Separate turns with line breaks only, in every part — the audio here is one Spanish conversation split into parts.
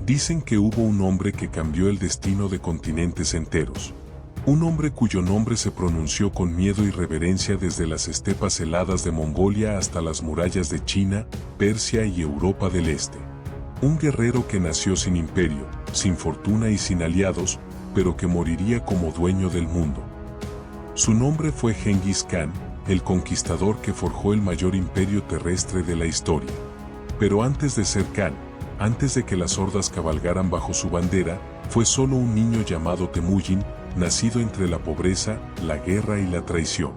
Dicen que hubo un hombre que cambió el destino de continentes enteros. Un hombre cuyo nombre se pronunció con miedo y reverencia desde las estepas heladas de Mongolia hasta las murallas de China, Persia y Europa del Este. Un guerrero que nació sin imperio, sin fortuna y sin aliados, pero que moriría como dueño del mundo. Su nombre fue Genghis Khan, el conquistador que forjó el mayor imperio terrestre de la historia. Pero antes de ser Khan, antes de que las hordas cabalgaran bajo su bandera, fue solo un niño llamado Temujin, nacido entre la pobreza, la guerra y la traición.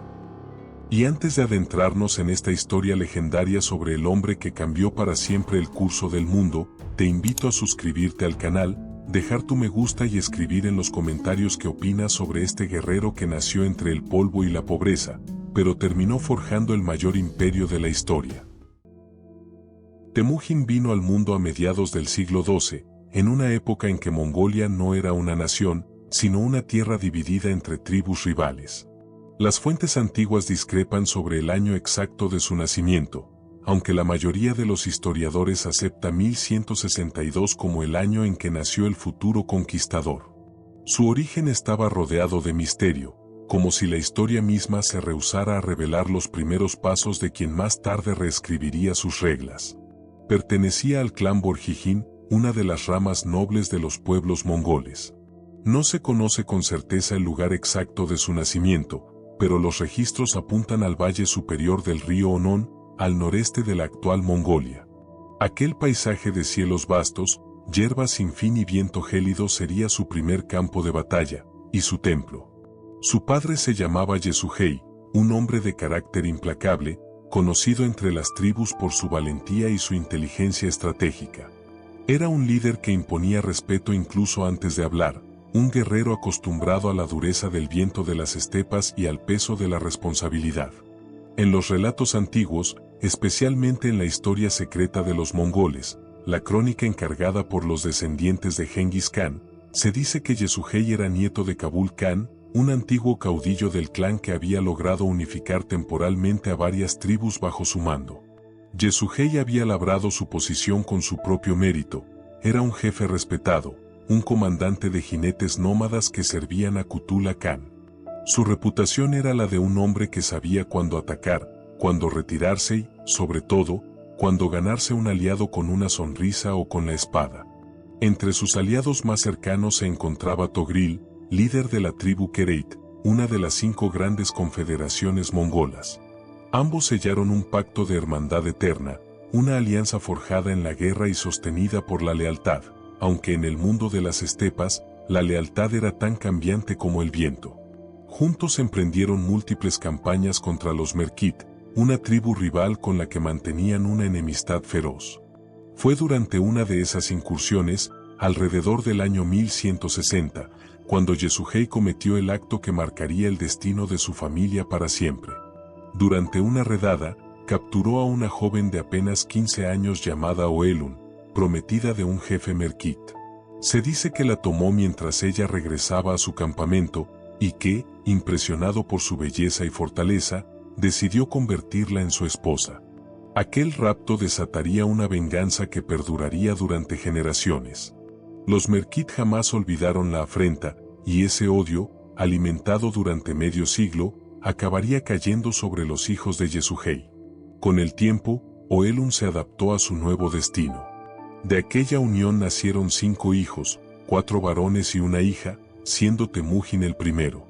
Y antes de adentrarnos en esta historia legendaria sobre el hombre que cambió para siempre el curso del mundo, te invito a suscribirte al canal, dejar tu me gusta y escribir en los comentarios qué opinas sobre este guerrero que nació entre el polvo y la pobreza, pero terminó forjando el mayor imperio de la historia. Temujin vino al mundo a mediados del siglo XII, en una época en que Mongolia no era una nación, sino una tierra dividida entre tribus rivales. Las fuentes antiguas discrepan sobre el año exacto de su nacimiento, aunque la mayoría de los historiadores acepta 1162 como el año en que nació el futuro conquistador. Su origen estaba rodeado de misterio, como si la historia misma se rehusara a revelar los primeros pasos de quien más tarde reescribiría sus reglas. Pertenecía al clan Borjigin, una de las ramas nobles de los pueblos mongoles. No se conoce con certeza el lugar exacto de su nacimiento, pero los registros apuntan al valle superior del río Onon, al noreste de la actual Mongolia. Aquel paisaje de cielos vastos, hierbas sin fin y viento gélido sería su primer campo de batalla, y su templo. Su padre se llamaba Yesugei, un hombre de carácter implacable, conocido entre las tribus por su valentía y su inteligencia estratégica. Era un líder que imponía respeto incluso antes de hablar, un guerrero acostumbrado a la dureza del viento de las estepas y al peso de la responsabilidad. En los relatos antiguos, especialmente en la historia secreta de los mongoles, la crónica encargada por los descendientes de Genghis Khan, se dice que Yesugei era nieto de Kabul Khan, un antiguo caudillo del clan que había logrado unificar temporalmente a varias tribus bajo su mando. Yesugei había labrado su posición con su propio mérito, era un jefe respetado, un comandante de jinetes nómadas que servían a Kutula Khan. Su reputación era la de un hombre que sabía cuándo atacar, cuándo retirarse y, sobre todo, cuándo ganarse un aliado con una sonrisa o con la espada. Entre sus aliados más cercanos se encontraba Togril, líder de la tribu Kereit, una de las 5 grandes confederaciones mongolas. Ambos sellaron un pacto de hermandad eterna, una alianza forjada en la guerra y sostenida por la lealtad, aunque en el mundo de las estepas, la lealtad era tan cambiante como el viento. Juntos emprendieron múltiples campañas contra los Merkit, una tribu rival con la que mantenían una enemistad feroz. Fue durante una de esas incursiones, alrededor del año 1160, cuando Yesugei cometió el acto que marcaría el destino de su familia para siempre. Durante una redada, capturó a una joven de apenas 15 años llamada Oelun, prometida de un jefe Merkit. Se dice que la tomó mientras ella regresaba a su campamento, y que, impresionado por su belleza y fortaleza, decidió convertirla en su esposa. Aquel rapto desataría una venganza que perduraría durante generaciones. Los Merkit jamás olvidaron la afrenta, y ese odio, alimentado durante medio siglo, acabaría cayendo sobre los hijos de Yesugei. Con el tiempo, Oelun se adaptó a su nuevo destino. De aquella unión nacieron 5 hijos, 4 varones y una hija, siendo Temujin el primero.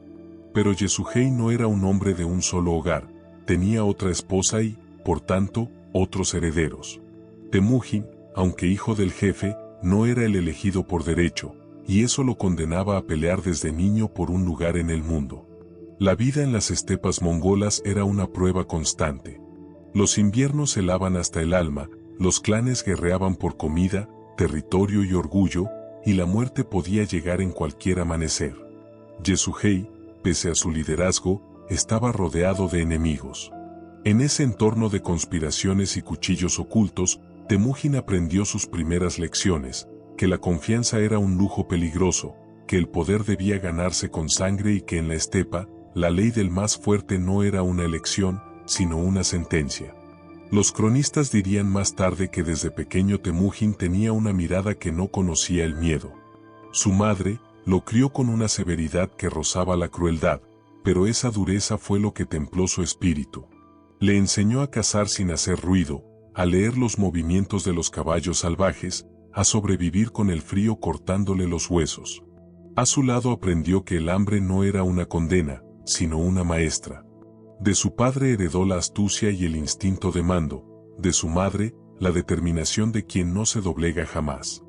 Pero Yesugei no era un hombre de un solo hogar, tenía otra esposa y, por tanto, otros herederos. Temujin, aunque hijo del jefe, no era el elegido por derecho, y eso lo condenaba a pelear desde niño por un lugar en el mundo. La vida en las estepas mongolas era una prueba constante. Los inviernos helaban hasta el alma, los clanes guerreaban por comida, territorio y orgullo, y la muerte podía llegar en cualquier amanecer. Yesugei, pese a su liderazgo, estaba rodeado de enemigos. En ese entorno de conspiraciones y cuchillos ocultos, Temujin aprendió sus primeras lecciones, que la confianza era un lujo peligroso, que el poder debía ganarse con sangre y que en la estepa, la ley del más fuerte no era una elección, sino una sentencia. Los cronistas dirían más tarde que desde pequeño Temujin tenía una mirada que no conocía el miedo. Su madre lo crió con una severidad que rozaba la crueldad, pero esa dureza fue lo que templó su espíritu. Le enseñó a cazar sin hacer ruido, a leer los movimientos de los caballos salvajes, a sobrevivir con el frío cortándole los huesos. A su lado aprendió que el hambre no era una condena, sino una maestra. De su padre heredó la astucia y el instinto de mando, de su madre, la determinación de quien no se doblega jamás.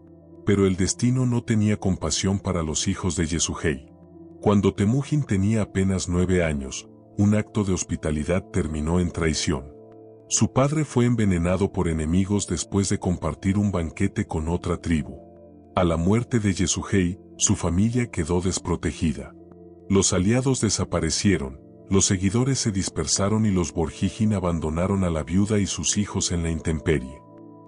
Pero el destino no tenía compasión para los hijos de Yasuhei. Cuando Temujin tenía apenas 9 años, un acto de hospitalidad terminó en traición. Su padre fue envenenado por enemigos después de compartir un banquete con otra tribu. A la muerte de Yasuhei, su familia quedó desprotegida. Los aliados desaparecieron, los seguidores se dispersaron y los Borjigin abandonaron a la viuda y sus hijos en la intemperie.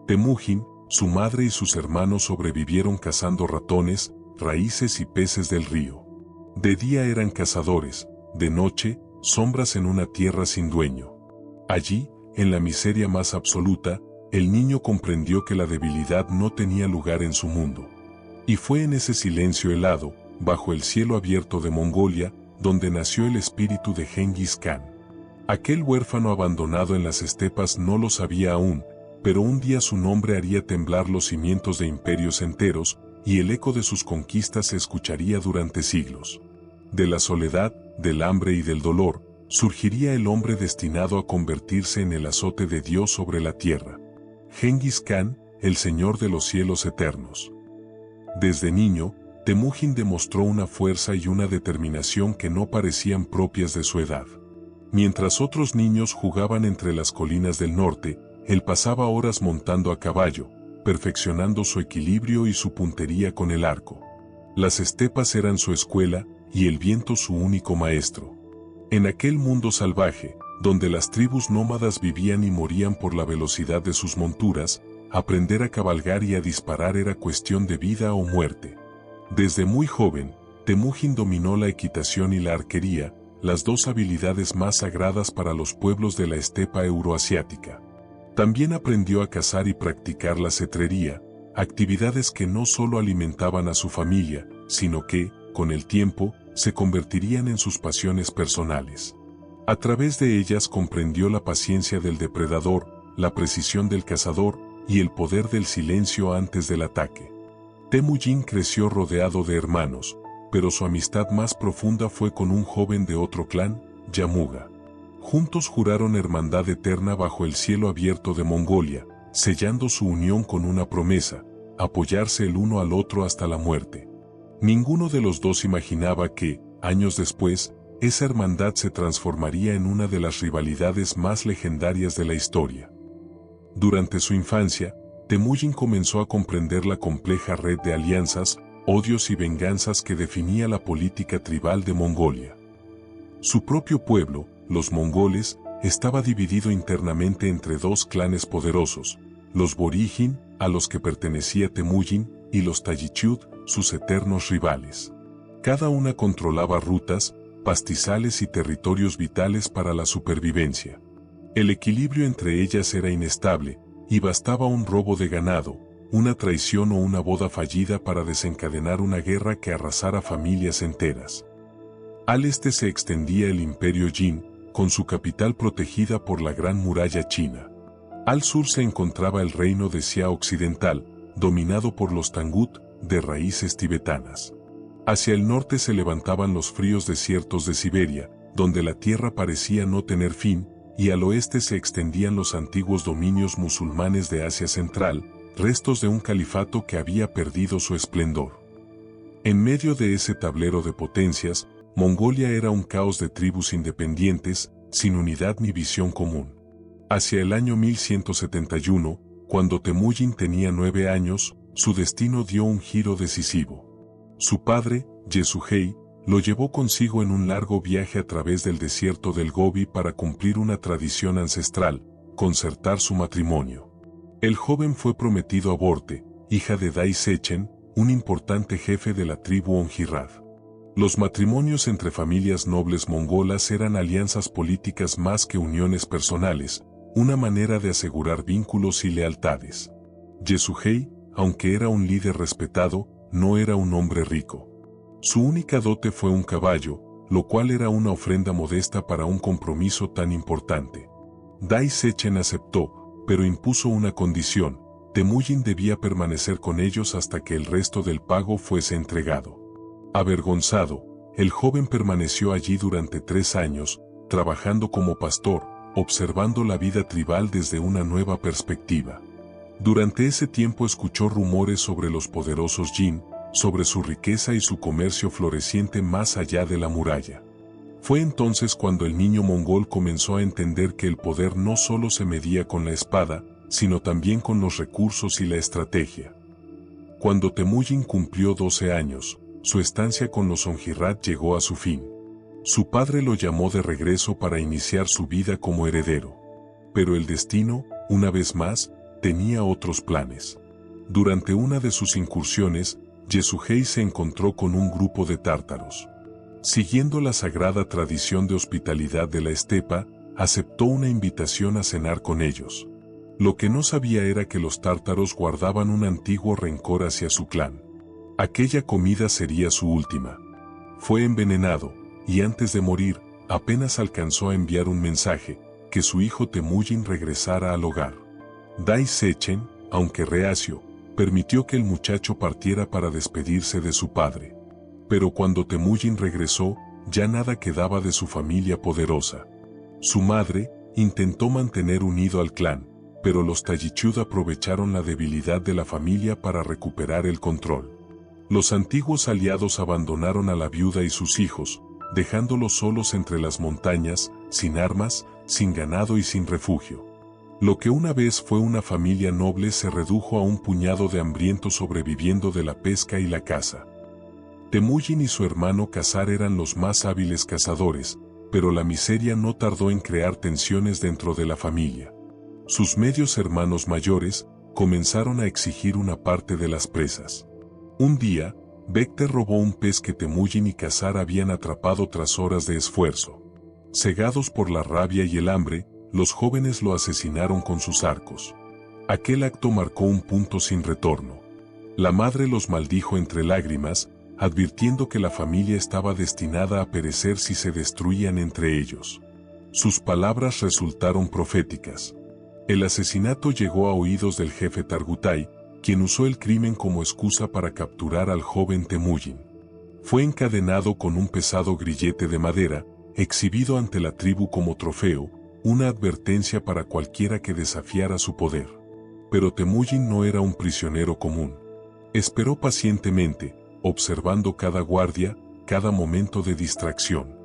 Temujin, su madre y sus hermanos sobrevivieron cazando ratones, raíces y peces del río. De día eran cazadores, de noche, sombras en una tierra sin dueño. Allí, en la miseria más absoluta, el niño comprendió que la debilidad no tenía lugar en su mundo. Y fue en ese silencio helado, bajo el cielo abierto de Mongolia, donde nació el espíritu de Genghis Khan. Aquel huérfano abandonado en las estepas no lo sabía aún, pero un día su nombre haría temblar los cimientos de imperios enteros, y el eco de sus conquistas se escucharía durante siglos. De la soledad, del hambre y del dolor, surgiría el hombre destinado a convertirse en el azote de Dios sobre la tierra. Genghis Khan, el Señor de los cielos eternos. Desde niño, Temujin demostró una fuerza y una determinación que no parecían propias de su edad. Mientras otros niños jugaban entre las colinas del norte, él pasaba horas montando a caballo, perfeccionando su equilibrio y su puntería con el arco. Las estepas eran su escuela, y el viento su único maestro. En aquel mundo salvaje, donde las tribus nómadas vivían y morían por la velocidad de sus monturas, aprender a cabalgar y a disparar era cuestión de vida o muerte. Desde muy joven, Temujin dominó la equitación y la arquería, las dos habilidades más sagradas para los pueblos de la estepa euroasiática. También aprendió a cazar y practicar la cetrería, actividades que no solo alimentaban a su familia, sino que, con el tiempo, se convertirían en sus pasiones personales. A través de ellas comprendió la paciencia del depredador, la precisión del cazador y el poder del silencio antes del ataque. Temujin creció rodeado de hermanos, pero su amistad más profunda fue con un joven de otro clan, Yamuga. Juntos juraron hermandad eterna bajo el cielo abierto de Mongolia, sellando su unión con una promesa: apoyarse el uno al otro hasta la muerte. Ninguno de los dos imaginaba que, años después, esa hermandad se transformaría en una de las rivalidades más legendarias de la historia. Durante su infancia, Temujin comenzó a comprender la compleja red de alianzas, odios y venganzas que definía la política tribal de Mongolia. Su propio pueblo, los mongoles, estaba dividido internamente entre dos clanes poderosos, los Borjigin, a los que pertenecía Temujin, y los Tallichud, sus eternos rivales. Cada una controlaba rutas, pastizales y territorios vitales para la supervivencia. El equilibrio entre ellas era inestable, y bastaba un robo de ganado, una traición o una boda fallida para desencadenar una guerra que arrasara familias enteras. Al este se extendía el imperio Jin, con su capital protegida por la Gran Muralla China. Al sur se encontraba el reino de Xia Occidental, dominado por los Tangut, de raíces tibetanas. Hacia el norte se levantaban los fríos desiertos de Siberia, donde la tierra parecía no tener fin, y al oeste se extendían los antiguos dominios musulmanes de Asia Central, restos de un califato que había perdido su esplendor. En medio de ese tablero de potencias, Mongolia era un caos de tribus independientes, sin unidad ni visión común. Hacia el año 1171, cuando Temujin tenía 9 años, su destino dio un giro decisivo. Su padre, Yasuhei, lo llevó consigo en un largo viaje a través del desierto del Gobi para cumplir una tradición ancestral, concertar su matrimonio. El joven fue prometido a Borte, hija de Dai Sechen, un importante jefe de la tribu Onjirad. Los matrimonios entre familias nobles mongolas eran alianzas políticas más que uniones personales, una manera de asegurar vínculos y lealtades. Yasuhei, aunque era un líder respetado, no era un hombre rico. Su única dote fue un caballo, lo cual era una ofrenda modesta para un compromiso tan importante. Dai Sechen aceptó, pero impuso una condición: Temujin debía permanecer con ellos hasta que el resto del pago fuese entregado. Avergonzado, el joven permaneció allí durante 3 años, trabajando como pastor, observando la vida tribal desde una nueva perspectiva. Durante ese tiempo escuchó rumores sobre los poderosos Jin, sobre su riqueza y su comercio floreciente más allá de la muralla. Fue entonces cuando el niño mongol comenzó a entender que el poder no solo se medía con la espada, sino también con los recursos y la estrategia. Cuando Temujin cumplió 12 años, su estancia con los Ongirrat llegó a su fin. Su padre lo llamó de regreso para iniciar su vida como heredero. Pero el destino, una vez más, tenía otros planes. Durante una de sus incursiones, Yasuhei se encontró con un grupo de tártaros. Siguiendo la sagrada tradición de hospitalidad de la estepa, aceptó una invitación a cenar con ellos. Lo que no sabía era que los tártaros guardaban un antiguo rencor hacia su clan. Aquella comida sería su última. Fue envenenado, y antes de morir, apenas alcanzó a enviar un mensaje: que su hijo Temujin regresara al hogar. Dai Sechen, aunque reacio, permitió que el muchacho partiera para despedirse de su padre. Pero cuando Temujin regresó, ya nada quedaba de su familia poderosa. Su madre intentó mantener unido al clan, pero los Tallichud aprovecharon la debilidad de la familia para recuperar el control. Los antiguos aliados abandonaron a la viuda y sus hijos, dejándolos solos entre las montañas, sin armas, sin ganado y sin refugio. Lo que una vez fue una familia noble se redujo a un puñado de hambrientos sobreviviendo de la pesca y la caza. Temujin y su hermano Khazar eran los más hábiles cazadores, pero la miseria no tardó en crear tensiones dentro de la familia. Sus medios hermanos mayores comenzaron a exigir una parte de las presas. Un día, Bekte robó un pez que Temujin y Khazar habían atrapado tras horas de esfuerzo. Cegados por la rabia y el hambre, los jóvenes lo asesinaron con sus arcos. Aquel acto marcó un punto sin retorno. La madre los maldijo entre lágrimas, advirtiendo que la familia estaba destinada a perecer si se destruían entre ellos. Sus palabras resultaron proféticas. El asesinato llegó a oídos del jefe Targutai, quien usó el crimen como excusa para capturar al joven Temujin. Fue encadenado con un pesado grillete de madera, exhibido ante la tribu como trofeo, una advertencia para cualquiera que desafiara su poder. Pero Temujin no era un prisionero común. Esperó pacientemente, observando cada guardia, cada momento de distracción.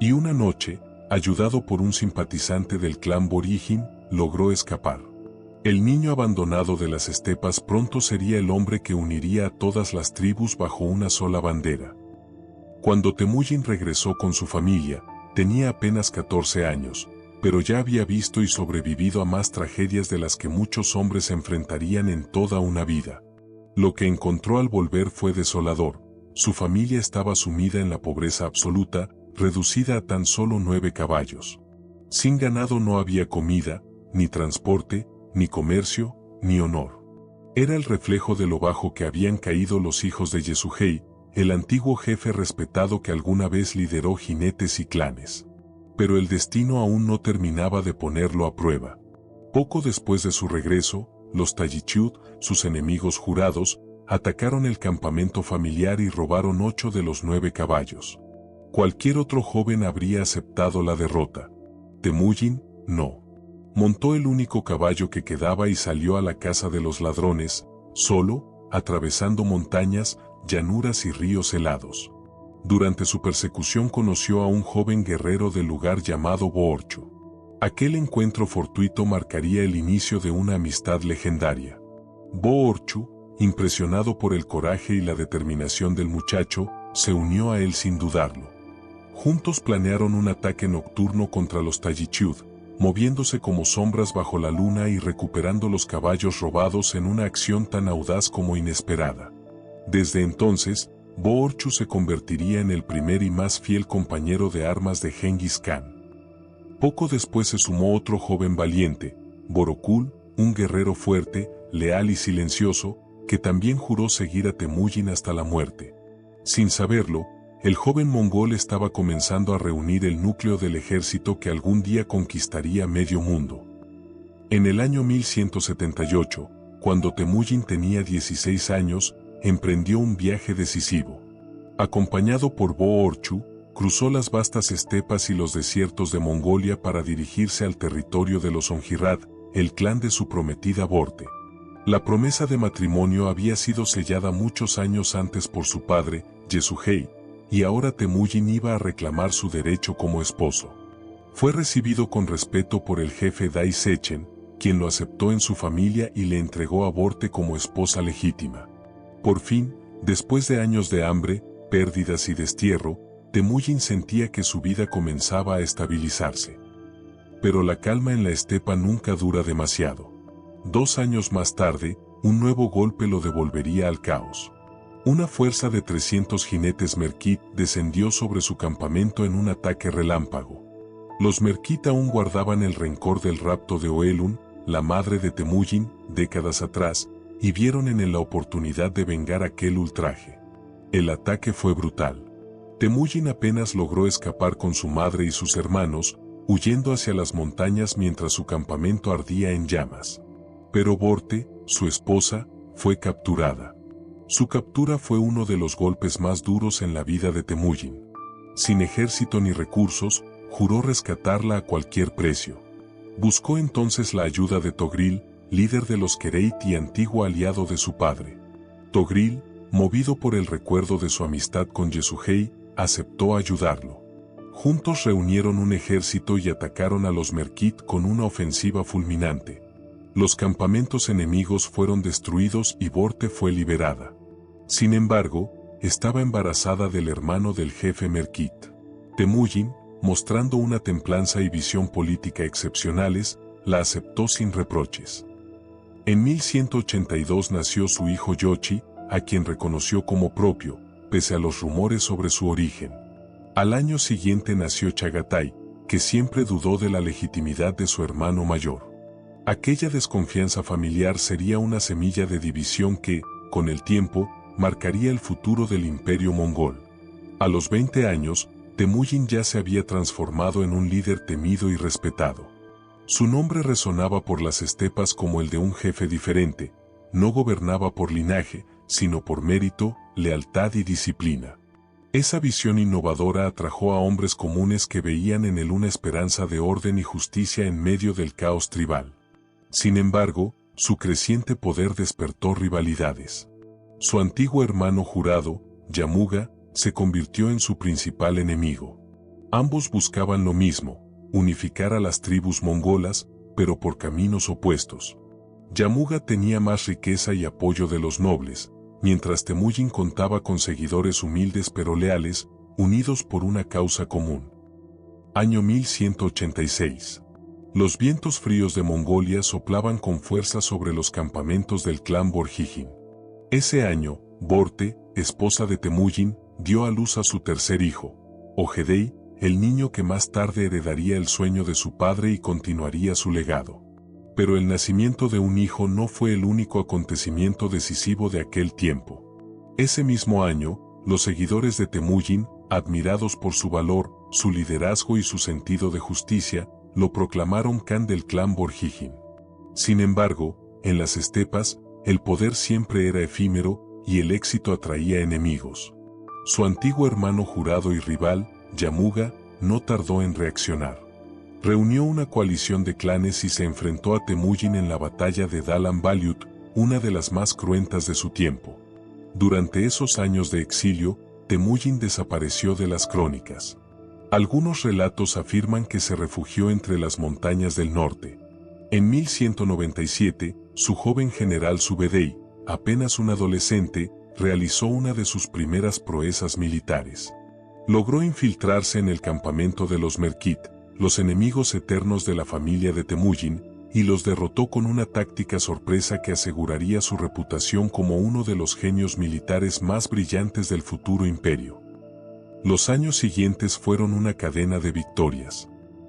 Y una noche, ayudado por un simpatizante del clan Borijin, logró escapar. El niño abandonado de las estepas pronto sería el hombre que uniría a todas las tribus bajo una sola bandera. Cuando Temujin regresó con su familia, tenía apenas 14 años, pero ya había visto y sobrevivido a más tragedias de las que muchos hombres enfrentarían en toda una vida. Lo que encontró al volver fue desolador. Su familia estaba sumida en la pobreza absoluta, reducida a tan solo 9 caballos. Sin ganado no había comida, ni transporte, ni comercio, ni honor. Era el reflejo de lo bajo que habían caído los hijos de Yasuhei, el antiguo jefe respetado que alguna vez lideró jinetes y clanes. Pero el destino aún no terminaba de ponerlo a prueba. Poco después de su regreso, los Tallichud, sus enemigos jurados, atacaron el campamento familiar y robaron 8 de los 9 caballos. Cualquier otro joven habría aceptado la derrota. Temujin, no. Montó el único caballo que quedaba y salió a la caza de los ladrones, solo, atravesando montañas, llanuras y ríos helados. Durante su persecución conoció a un joven guerrero del lugar llamado Boorchu. Aquel encuentro fortuito marcaría el inicio de una amistad legendaria. Boorchu, impresionado por el coraje y la determinación del muchacho, se unió a él sin dudarlo. Juntos planearon un ataque nocturno contra los Tallichud, moviéndose como sombras bajo la luna y recuperando los caballos robados en una acción tan audaz como inesperada. Desde entonces, Boorchu se convertiría en el primer y más fiel compañero de armas de Genghis Khan. Poco después se sumó otro joven valiente, Borokul, un guerrero fuerte, leal y silencioso, que también juró seguir a Temujin hasta la muerte. Sin saberlo, el joven mongol estaba comenzando a reunir el núcleo del ejército que algún día conquistaría medio mundo. En el año 1178, cuando Temujin tenía 16 años, emprendió un viaje decisivo. Acompañado por Bo-Orchu, cruzó las vastas estepas y los desiertos de Mongolia para dirigirse al territorio de los Ongirad, el clan de su prometida Borte. La promesa de matrimonio había sido sellada muchos años antes por su padre, Yesugei, y ahora Temujin iba a reclamar su derecho como esposo. Fue recibido con respeto por el jefe Dai Sechen, quien lo aceptó en su familia y le entregó a Borte como esposa legítima. Por fin, después de años de hambre, pérdidas y destierro, Temujin sentía que su vida comenzaba a estabilizarse. Pero la calma en la estepa nunca dura demasiado. 2 años más tarde, un nuevo golpe lo devolvería al caos. Una fuerza de 300 jinetes Merkit descendió sobre su campamento en un ataque relámpago. Los Merkit aún guardaban el rencor del rapto de Oelun, la madre de Temujin, décadas atrás, y vieron en él la oportunidad de vengar aquel ultraje. El ataque fue brutal. Temujin apenas logró escapar con su madre y sus hermanos, huyendo hacia las montañas mientras su campamento ardía en llamas. Pero Borte, su esposa, fue capturada. Su captura fue uno de los golpes más duros en la vida de Temujin. Sin ejército ni recursos, juró rescatarla a cualquier precio. Buscó entonces la ayuda de Togril, líder de los Kereit y antiguo aliado de su padre. Togril, movido por el recuerdo de su amistad con Yesugei, aceptó ayudarlo. Juntos reunieron un ejército y atacaron a los Merkit con una ofensiva fulminante. Los campamentos enemigos fueron destruidos y Borte fue liberada. Sin embargo, estaba embarazada del hermano del jefe Merkit. Temujin, mostrando una templanza y visión política excepcionales, la aceptó sin reproches. En 1182 nació su hijo Yochi, a quien reconoció como propio, pese a los rumores sobre su origen. Al año siguiente nació Chagatai, que siempre dudó de la legitimidad de su hermano mayor. Aquella desconfianza familiar sería una semilla de división que, con el tiempo, marcaría el futuro del imperio mongol. A los 20 años, Temujin ya se había transformado en un líder temido y respetado. Su nombre resonaba por las estepas como el de un jefe diferente, no gobernaba por linaje, sino por mérito, lealtad y disciplina. Esa visión innovadora atrajo a hombres comunes que veían en él una esperanza de orden y justicia en medio del caos tribal. Sin embargo, su creciente poder despertó rivalidades. Su antiguo hermano jurado, Yamuga, se convirtió en su principal enemigo. Ambos buscaban lo mismo, unificar a las tribus mongolas, pero por caminos opuestos. Yamuga tenía más riqueza y apoyo de los nobles, mientras Temujin contaba con seguidores humildes pero leales, unidos por una causa común. Año 1186. Los vientos fríos de Mongolia soplaban con fuerza sobre los campamentos del clan Borjigin. Ese año, Borte, esposa de Temujin, dio a luz a su tercer hijo, Ogedei, el niño que más tarde heredaría el sueño de su padre y continuaría su legado. Pero el nacimiento de un hijo no fue el único acontecimiento decisivo de aquel tiempo. Ese mismo año, los seguidores de Temujin, admirados por su valor, su liderazgo y su sentido de justicia, lo proclamaron Khan del clan Borjigin. Sin embargo, en las estepas, el poder siempre era efímero y el éxito atraía enemigos. Su antiguo hermano jurado y rival, Yamuga, no tardó en reaccionar. Reunió una coalición de clanes y se enfrentó a Temujin en la batalla de Dalan Baliut, una de las más cruentas de su tiempo. Durante esos años de exilio, Temujin desapareció de las crónicas. Algunos relatos afirman que se refugió entre las montañas del norte. En 1197, su joven general Subedei, apenas un adolescente, realizó una de sus primeras proezas militares. Logró infiltrarse en el campamento de los Merkit, los enemigos eternos de la familia de Temujin, y los derrotó con una táctica sorpresa que aseguraría su reputación como uno de los genios militares más brillantes del futuro imperio. Los años siguientes fueron una cadena de victorias.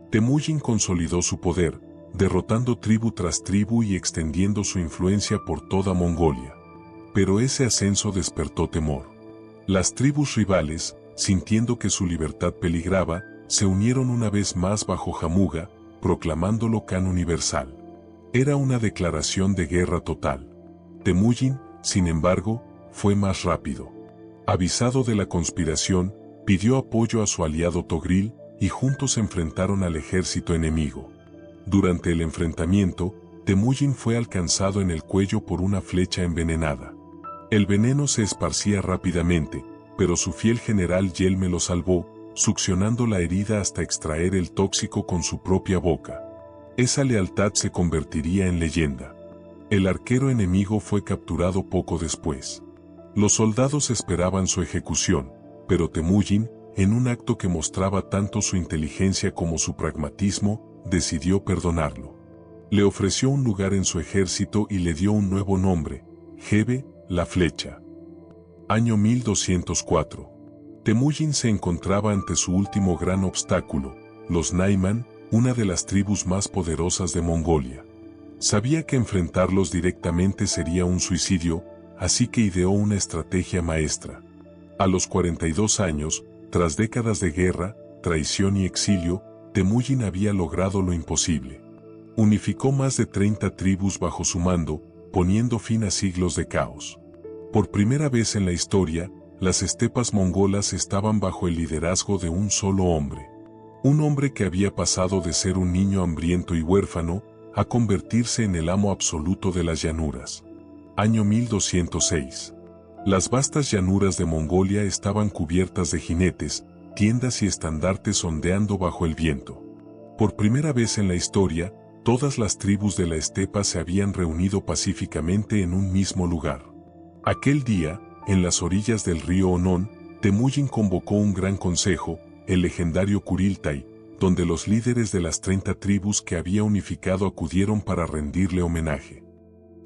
Temujin consolidó su poder, derrotando tribu tras tribu y extendiendo su influencia por toda Mongolia. Pero ese ascenso despertó temor. Las tribus rivales, sintiendo que su libertad peligraba, se unieron una vez más bajo Jamuga, proclamándolo Khan universal. Era una declaración de guerra total. Temujin, sin embargo, fue más rápido. Avisado de la conspiración, pidió apoyo a su aliado Togril, y juntos se enfrentaron al ejército enemigo. Durante el enfrentamiento, Temujin fue alcanzado en el cuello por una flecha envenenada. El veneno se esparcía rápidamente, pero su fiel general Yelme lo salvó, succionando la herida hasta extraer el tóxico con su propia boca. Esa lealtad se convertiría en leyenda. El arquero enemigo fue capturado poco después. Los soldados esperaban su ejecución, pero Temujin, en un acto que mostraba tanto su inteligencia como su pragmatismo, decidió perdonarlo. Le ofreció un lugar en su ejército y le dio un nuevo nombre, Hebe, la flecha. Año 1204. Temujin se encontraba ante su último gran obstáculo, los Naiman, una de las tribus más poderosas de Mongolia. Sabía que enfrentarlos directamente sería un suicidio, así que ideó una estrategia maestra. A los 42 años, tras décadas de guerra, traición y exilio, Temujin había logrado lo imposible. Unificó más de 30 tribus bajo su mando, poniendo fin a siglos de caos. Por primera vez en la historia, las estepas mongolas estaban bajo el liderazgo de un solo hombre. Un hombre que había pasado de ser un niño hambriento y huérfano, a convertirse en el amo absoluto de las llanuras. Año 1206. Las vastas llanuras de Mongolia estaban cubiertas de jinetes, tiendas y estandartes ondeando bajo el viento. Por primera vez en la historia, todas las tribus de la estepa se habían reunido pacíficamente en un mismo lugar. Aquel día, en las orillas del río Onon, Temujin convocó un gran consejo, el legendario Kuriltai, donde los líderes de las 30 tribus que había unificado acudieron para rendirle homenaje.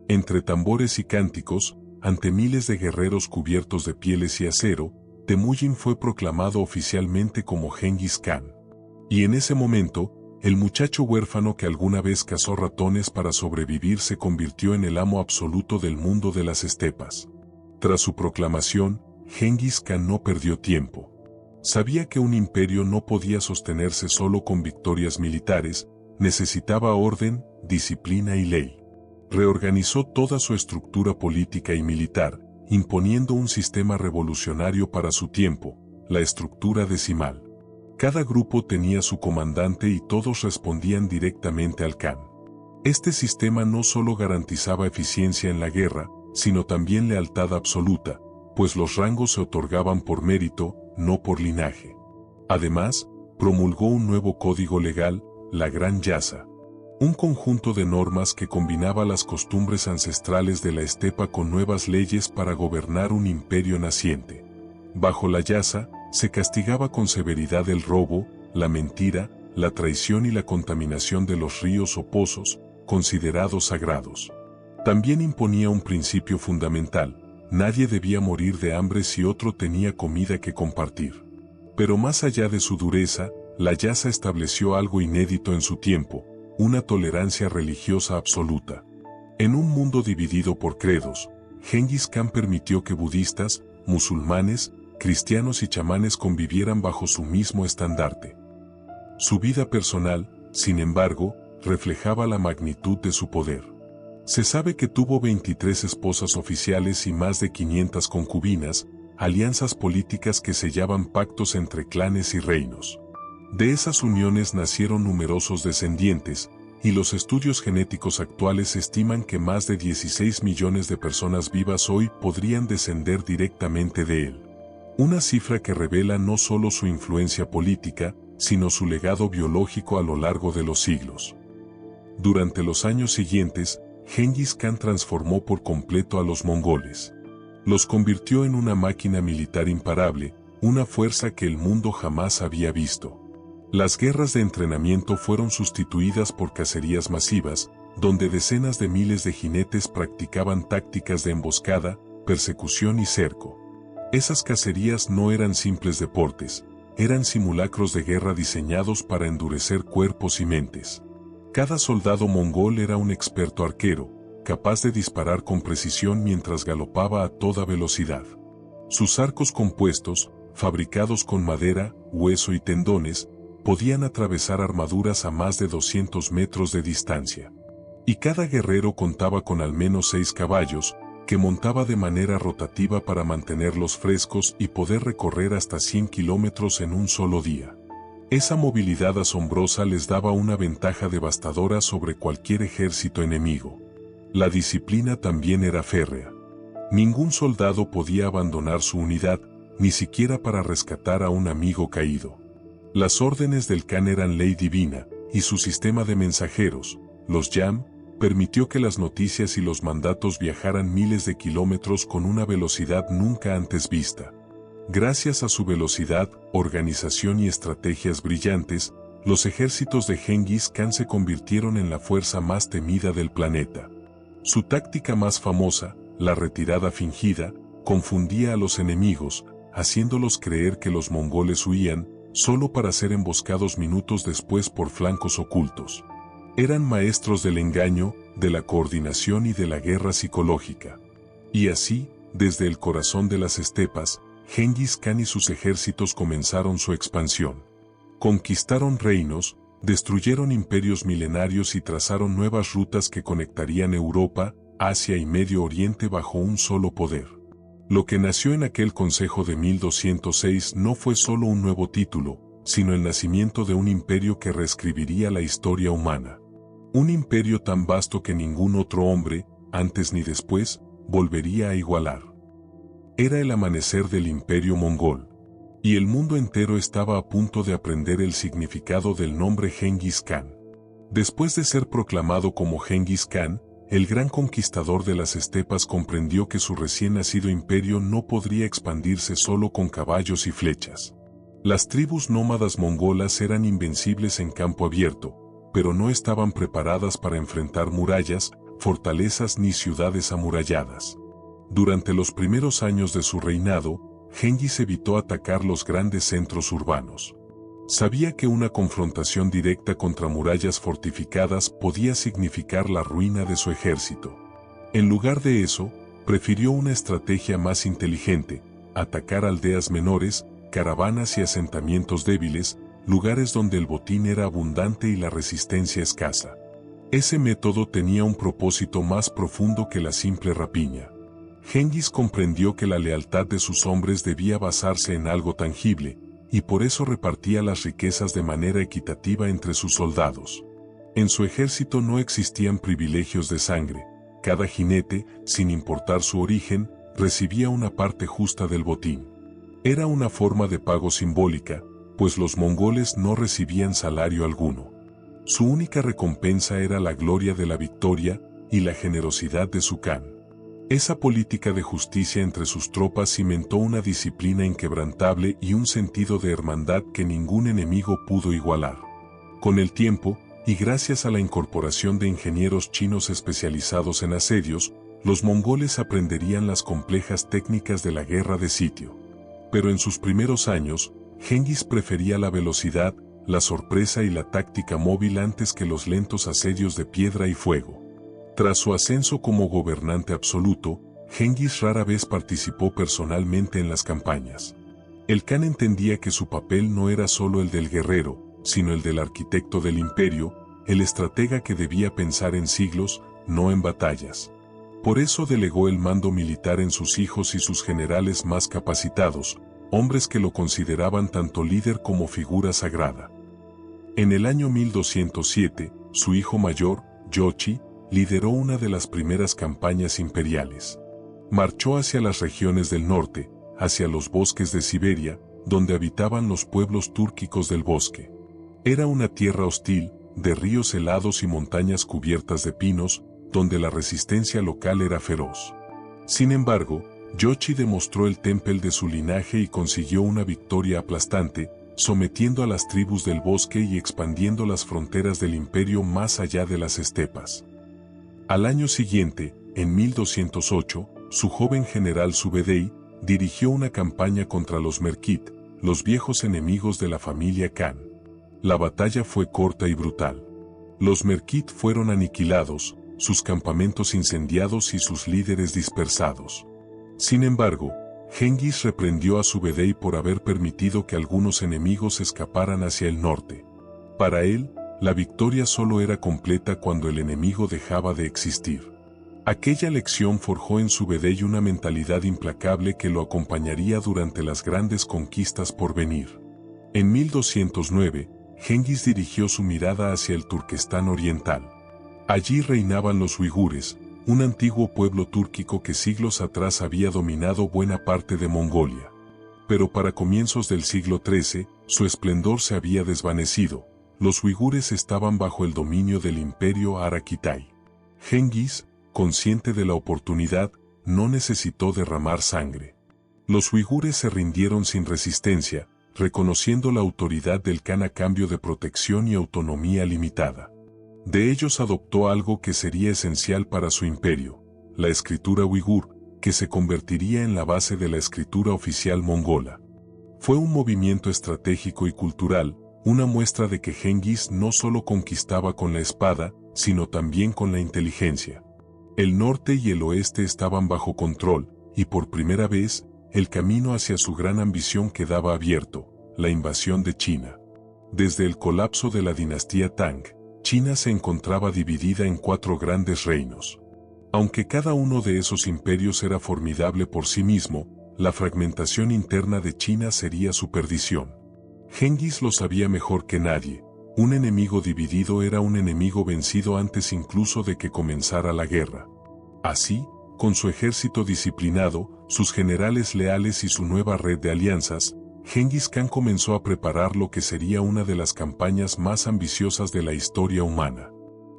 Entre tambores y cánticos, ante miles de guerreros cubiertos de pieles y acero, Temujin fue proclamado oficialmente como Genghis Khan. Y en ese momento, el muchacho huérfano que alguna vez cazó ratones para sobrevivir se convirtió en el amo absoluto del mundo de las estepas. Tras su proclamación, Genghis Khan no perdió tiempo. Sabía que un imperio no podía sostenerse solo con victorias militares, necesitaba orden, disciplina y ley. Reorganizó toda su estructura política y militar, imponiendo un sistema revolucionario para su tiempo, la estructura decimal. Cada grupo tenía su comandante y todos respondían directamente al Khan. Este sistema no solo garantizaba eficiencia en la guerra, sino también lealtad absoluta, pues los rangos se otorgaban por mérito, no por linaje. Además, promulgó un nuevo código legal, la Gran Yasa. Un conjunto de normas que combinaba las costumbres ancestrales de la estepa con nuevas leyes para gobernar un imperio naciente. Bajo la Yasa, se castigaba con severidad el robo, la mentira, la traición y la contaminación de los ríos o pozos, considerados sagrados. También imponía un principio fundamental: nadie debía morir de hambre si otro tenía comida que compartir. Pero más allá de su dureza, la Yasa estableció algo inédito en su tiempo: una tolerancia religiosa absoluta. En un mundo dividido por credos, Genghis Khan permitió que budistas, musulmanes, cristianos y chamanes convivieran bajo su mismo estandarte. Su vida personal, sin embargo, reflejaba la magnitud de su poder. Se sabe que tuvo 23 esposas oficiales y más de 500 concubinas, alianzas políticas que sellaban pactos entre clanes y reinos. De esas uniones nacieron numerosos descendientes, y los estudios genéticos actuales estiman que más de 16 millones de personas vivas hoy podrían descender directamente de él. Una cifra que revela no solo su influencia política, sino su legado biológico a lo largo de los siglos. Durante los años siguientes, Genghis Khan transformó por completo a los mongoles. Los convirtió en una máquina militar imparable, una fuerza que el mundo jamás había visto. Las guerras de entrenamiento fueron sustituidas por cacerías masivas, donde decenas de miles de jinetes practicaban tácticas de emboscada, persecución y cerco. Esas cacerías no eran simples deportes, eran simulacros de guerra diseñados para endurecer cuerpos y mentes. Cada soldado mongol era un experto arquero, capaz de disparar con precisión mientras galopaba a toda velocidad. Sus arcos compuestos, fabricados con madera, hueso y tendones, podían atravesar armaduras a más de 200 metros de distancia. Y cada guerrero contaba con al menos 6 caballos, que montaba de manera rotativa para mantenerlos frescos y poder recorrer hasta 100 kilómetros en un solo día. Esa movilidad asombrosa les daba una ventaja devastadora sobre cualquier ejército enemigo. La disciplina también era férrea. Ningún soldado podía abandonar su unidad, ni siquiera para rescatar a un amigo caído. Las órdenes del Khan eran ley divina, y su sistema de mensajeros, los Yam, permitió que las noticias y los mandatos viajaran miles de kilómetros con una velocidad nunca antes vista. Gracias a su velocidad, organización y estrategias brillantes, los ejércitos de Genghis Khan se convirtieron en la fuerza más temida del planeta. Su táctica más famosa, la retirada fingida, confundía a los enemigos, haciéndolos creer que los mongoles huían, solo para ser emboscados minutos después por flancos ocultos. Eran maestros del engaño, de la coordinación y de la guerra psicológica. Y así, desde el corazón de las estepas, Genghis Khan y sus ejércitos comenzaron su expansión. Conquistaron reinos, destruyeron imperios milenarios y trazaron nuevas rutas que conectarían Europa, Asia y Medio Oriente bajo un solo poder. Lo que nació en aquel consejo de 1206 no fue solo un nuevo título, sino el nacimiento de un imperio que reescribiría la historia humana. Un imperio tan vasto que ningún otro hombre, antes ni después, volvería a igualar. Era el amanecer del imperio mongol, y el mundo entero estaba a punto de aprender el significado del nombre Genghis Khan. Después de ser proclamado como Genghis Khan, el gran conquistador de las estepas comprendió que su recién nacido imperio no podría expandirse solo con caballos y flechas. Las tribus nómadas mongolas eran invencibles en campo abierto, pero no estaban preparadas para enfrentar murallas, fortalezas ni ciudades amuralladas. Durante los primeros años de su reinado, Genghis evitó atacar los grandes centros urbanos. Sabía que una confrontación directa contra murallas fortificadas podía significar la ruina de su ejército. En lugar de eso, prefirió una estrategia más inteligente: atacar aldeas menores, caravanas y asentamientos débiles, lugares donde el botín era abundante y la resistencia escasa. Ese método tenía un propósito más profundo que la simple rapiña. Genghis comprendió que la lealtad de sus hombres debía basarse en algo tangible, y por eso repartía las riquezas de manera equitativa entre sus soldados. En su ejército no existían privilegios de sangre. Cada jinete, sin importar su origen, recibía una parte justa del botín. Era una forma de pago simbólica, pues los mongoles no recibían salario alguno. Su única recompensa era la gloria de la victoria y la generosidad de su Khan. Esa política de justicia entre sus tropas cimentó una disciplina inquebrantable y un sentido de hermandad que ningún enemigo pudo igualar. Con el tiempo, y gracias a la incorporación de ingenieros chinos especializados en asedios, los mongoles aprenderían las complejas técnicas de la guerra de sitio. Pero en sus primeros años, Genghis prefería la velocidad, la sorpresa y la táctica móvil antes que los lentos asedios de piedra y fuego. Tras su ascenso como gobernante absoluto, Genghis rara vez participó personalmente en las campañas. El Khan entendía que su papel no era solo el del guerrero, sino el del arquitecto del imperio, el estratega que debía pensar en siglos, no en batallas. Por eso delegó el mando militar en sus hijos y sus generales más capacitados, hombres que lo consideraban tanto líder como figura sagrada. En el año 1207, su hijo mayor, Jochi, lideró una de las primeras campañas imperiales. Marchó hacia las regiones del norte, hacia los bosques de Siberia, donde habitaban los pueblos túrquicos del bosque. Era una tierra hostil, de ríos helados y montañas cubiertas de pinos, donde la resistencia local era feroz. Sin embargo, Jochi demostró el temple de su linaje y consiguió una victoria aplastante, sometiendo a las tribus del bosque y expandiendo las fronteras del imperio más allá de las estepas. Al año siguiente, en 1208, su joven general Subedei dirigió una campaña contra los Merkit, los viejos enemigos de la familia Khan. La batalla fue corta y brutal. Los Merkit fueron aniquilados, sus campamentos incendiados y sus líderes dispersados. Sin embargo, Genghis reprendió a Subedey por haber permitido que algunos enemigos escaparan hacia el norte. Para él, la victoria solo era completa cuando el enemigo dejaba de existir. Aquella lección forjó en Subedey una mentalidad implacable que lo acompañaría durante las grandes conquistas por venir. En 1209, Genghis dirigió su mirada hacia el Turquestán oriental. Allí reinaban los uigures, un antiguo pueblo túrquico que siglos atrás había dominado buena parte de Mongolia. Pero para comienzos del siglo XIII, su esplendor se había desvanecido. Los uigures estaban bajo el dominio del imperio Arakitai. Genghis, consciente de la oportunidad, no necesitó derramar sangre. Los uigures se rindieron sin resistencia, reconociendo la autoridad del Khan a cambio de protección y autonomía limitada. De ellos adoptó algo que sería esencial para su imperio, la escritura uigur, que se convertiría en la base de la escritura oficial mongola. Fue un movimiento estratégico y cultural, una muestra de que Genghis no solo conquistaba con la espada, sino también con la inteligencia. El norte y el oeste estaban bajo control, y por primera vez, el camino hacia su gran ambición quedaba abierto, la invasión de China. Desde el colapso de la dinastía Tang, China se encontraba dividida en 4 grandes reinos. Aunque cada uno de esos imperios era formidable por sí mismo, la fragmentación interna de China sería su perdición. Genghis lo sabía mejor que nadie. Un enemigo dividido era un enemigo vencido antes incluso de que comenzara la guerra. Así, con su ejército disciplinado, sus generales leales y su nueva red de alianzas, Genghis Khan comenzó a preparar lo que sería una de las campañas más ambiciosas de la historia humana.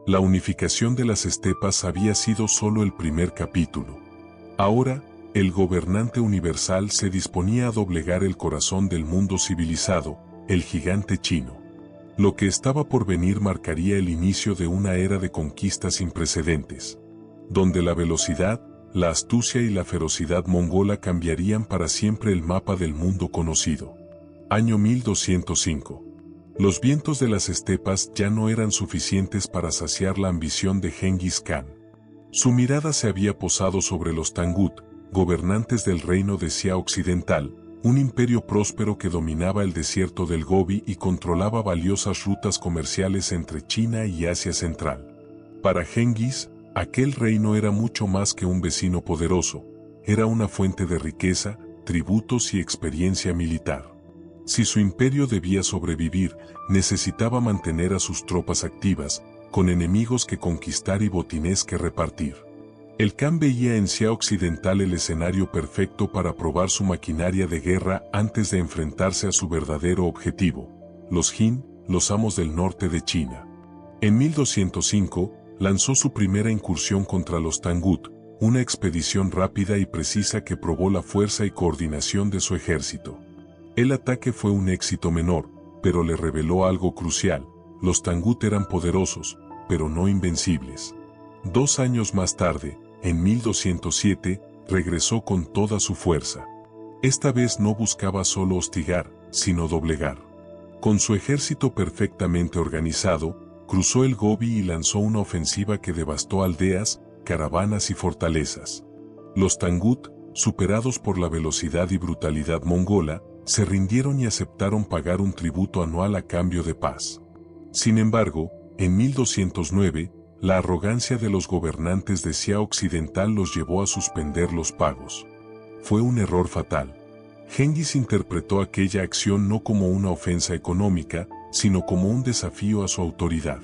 La unificación de las estepas había sido solo el primer capítulo. Ahora, el gobernante universal se disponía a doblegar el corazón del mundo civilizado, el gigante chino. Lo que estaba por venir marcaría el inicio de una era de conquistas sin precedentes, donde la velocidad, la astucia y la ferocidad mongola cambiarían para siempre el mapa del mundo conocido. Año 1205. Los vientos de las estepas ya no eran suficientes para saciar la ambición de Genghis Khan. Su mirada se había posado sobre los Tangut, gobernantes del reino de Xia Occidental, un imperio próspero que dominaba el desierto del Gobi y controlaba valiosas rutas comerciales entre China y Asia Central. Para Genghis, aquel reino era mucho más que un vecino poderoso, era una fuente de riqueza, tributos y experiencia militar. Si su imperio debía sobrevivir, necesitaba mantener a sus tropas activas, con enemigos que conquistar y botines que repartir. El Khan veía en Xia Occidental el escenario perfecto para probar su maquinaria de guerra antes de enfrentarse a su verdadero objetivo, los Jin, los amos del norte de China. En 1205, lanzó su primera incursión contra los Tangut, una expedición rápida y precisa que probó la fuerza y coordinación de su ejército. El ataque fue un éxito menor, pero le reveló algo crucial: los Tangut eran poderosos, pero no invencibles. 2 años más tarde, en 1207, regresó con toda su fuerza. Esta vez no buscaba solo hostigar, sino doblegar. Con su ejército perfectamente organizado, cruzó el Gobi y lanzó una ofensiva que devastó aldeas, caravanas y fortalezas. Los Tangut, superados por la velocidad y brutalidad mongola, se rindieron y aceptaron pagar un tributo anual a cambio de paz. Sin embargo, en 1209, la arrogancia de los gobernantes de Xia Occidental los llevó a suspender los pagos. Fue un error fatal. Genghis interpretó aquella acción no como una ofensa económica, sino como un desafío a su autoridad.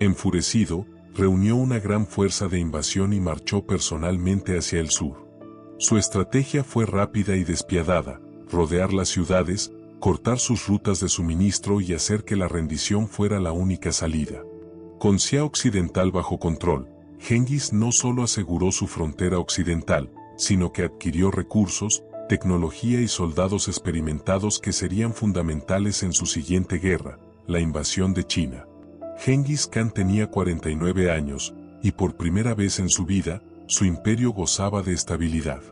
Enfurecido, reunió una gran fuerza de invasión y marchó personalmente hacia el sur. Su estrategia fue rápida y despiadada: rodear las ciudades, cortar sus rutas de suministro y hacer que la rendición fuera la única salida. Con Xia Occidental bajo control, Genghis no solo aseguró su frontera occidental, sino que adquirió recursos, tecnología y soldados experimentados que serían fundamentales en su siguiente guerra, la invasión de China. Genghis Khan tenía 49 años, y por primera vez en su vida, su imperio gozaba de estabilidad.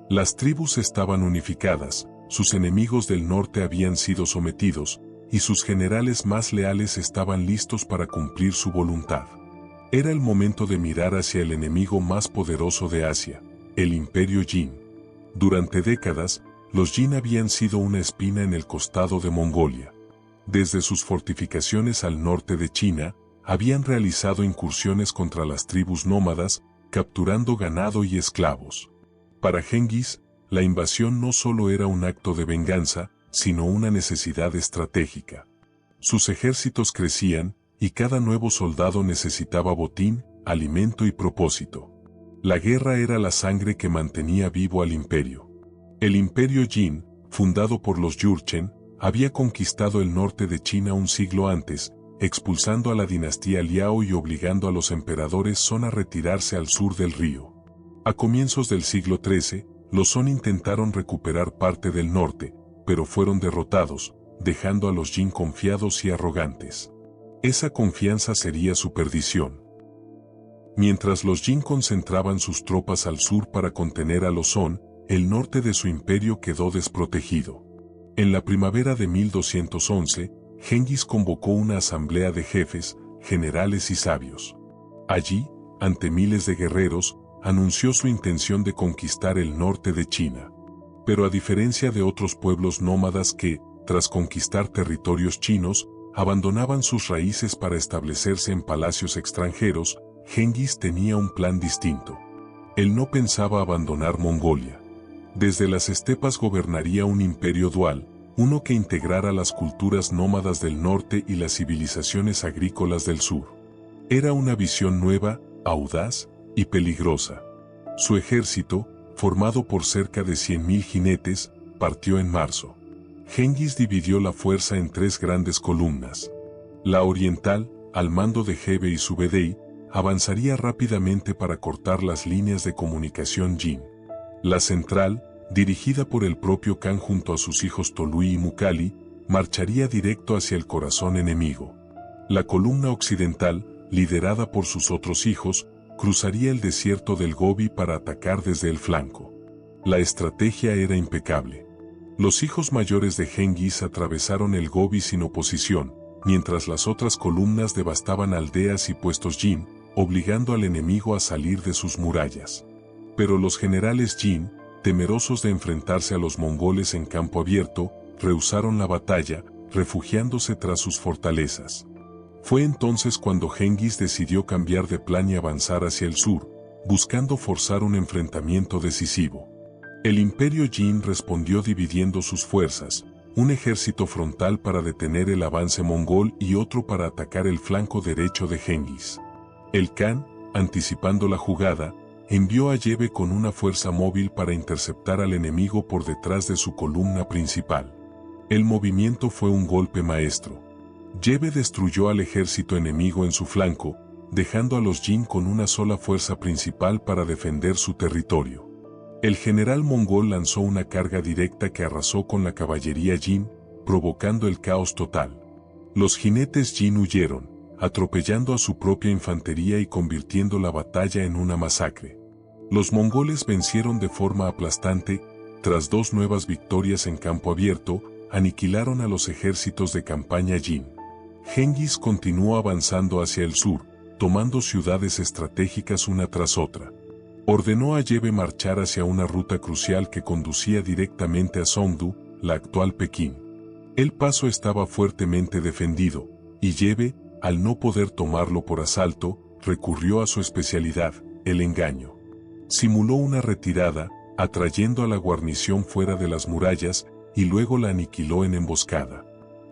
Las tribus estaban unificadas, sus enemigos del norte habían sido sometidos, y sus generales más leales estaban listos para cumplir su voluntad. Era el momento de mirar hacia el enemigo más poderoso de Asia, el Imperio Jin. Durante décadas, los Jin habían sido una espina en el costado de Mongolia. Desde sus fortificaciones al norte de China, habían realizado incursiones contra las tribus nómadas, capturando ganado y esclavos. Para Genghis, la invasión no solo era un acto de venganza, sino una necesidad estratégica. Sus ejércitos crecían, y cada nuevo soldado necesitaba botín, alimento y propósito. La guerra era la sangre que mantenía vivo al imperio. El Imperio Jin, fundado por los Jurchen, había conquistado el norte de China un siglo antes, expulsando a la dinastía Liao y obligando a los emperadores Song a retirarse al sur del río. A comienzos del siglo XIII, los Song intentaron recuperar parte del norte, pero fueron derrotados, dejando a los Jin confiados y arrogantes. Esa confianza sería su perdición. Mientras los Jin concentraban sus tropas al sur para contener a los Song, el norte de su imperio quedó desprotegido. En la primavera de 1211, Genghis convocó una asamblea de jefes, generales y sabios. Allí, ante miles de guerreros, anunció su intención de conquistar el norte de China. Pero a diferencia de otros pueblos nómadas que, tras conquistar territorios chinos, abandonaban sus raíces para establecerse en palacios extranjeros, Genghis tenía un plan distinto. Él no pensaba abandonar Mongolia. Desde las estepas gobernaría un imperio dual, uno que integrara las culturas nómadas del norte y las civilizaciones agrícolas del sur. Era una visión nueva, audaz y peligrosa. Su ejército, formado por cerca de 100.000 jinetes, partió en marzo. Genghis dividió la fuerza en tres grandes columnas. La oriental, al mando de Gebe y Subedei, avanzaría rápidamente para cortar las líneas de comunicación Jin. La central, dirigida por el propio Khan junto a sus hijos Tolui y Mukali, marcharía directo hacia el corazón enemigo. La columna occidental, liderada por sus otros hijos, cruzaría el desierto del Gobi para atacar desde el flanco. La estrategia era impecable. Los hijos mayores de Genghis atravesaron el Gobi sin oposición, mientras las otras columnas devastaban aldeas y puestos Jin, obligando al enemigo a salir de sus murallas. Pero los generales Jin, temerosos de enfrentarse a los mongoles en campo abierto, rehusaron la batalla, refugiándose tras sus fortalezas. Fue entonces cuando Genghis decidió cambiar de plan y avanzar hacia el sur, buscando forzar un enfrentamiento decisivo. El imperio Jin respondió dividiendo sus fuerzas, un ejército frontal para detener el avance mongol y otro para atacar el flanco derecho de Genghis. El Khan, anticipando la jugada, envió a Yebe con una fuerza móvil para interceptar al enemigo por detrás de su columna principal. El movimiento fue un golpe maestro. Yebe destruyó al ejército enemigo en su flanco, dejando a los Jin con una sola fuerza principal para defender su territorio. El general mongol lanzó una carga directa que arrasó con la caballería Jin, provocando el caos total. Los jinetes Jin huyeron, atropellando a su propia infantería y convirtiendo la batalla en una masacre. Los mongoles vencieron de forma aplastante, tras dos nuevas victorias en campo abierto, aniquilaron a los ejércitos de campaña Jin. Genghis continuó avanzando hacia el sur, tomando ciudades estratégicas una tras otra. Ordenó a Yebe marchar hacia una ruta crucial que conducía directamente a Songdu, la actual Pekín. El paso estaba fuertemente defendido, y Yebe, al no poder tomarlo por asalto, recurrió a su especialidad, el engaño. Simuló una retirada, atrayendo a la guarnición fuera de las murallas, y luego la aniquiló en emboscada.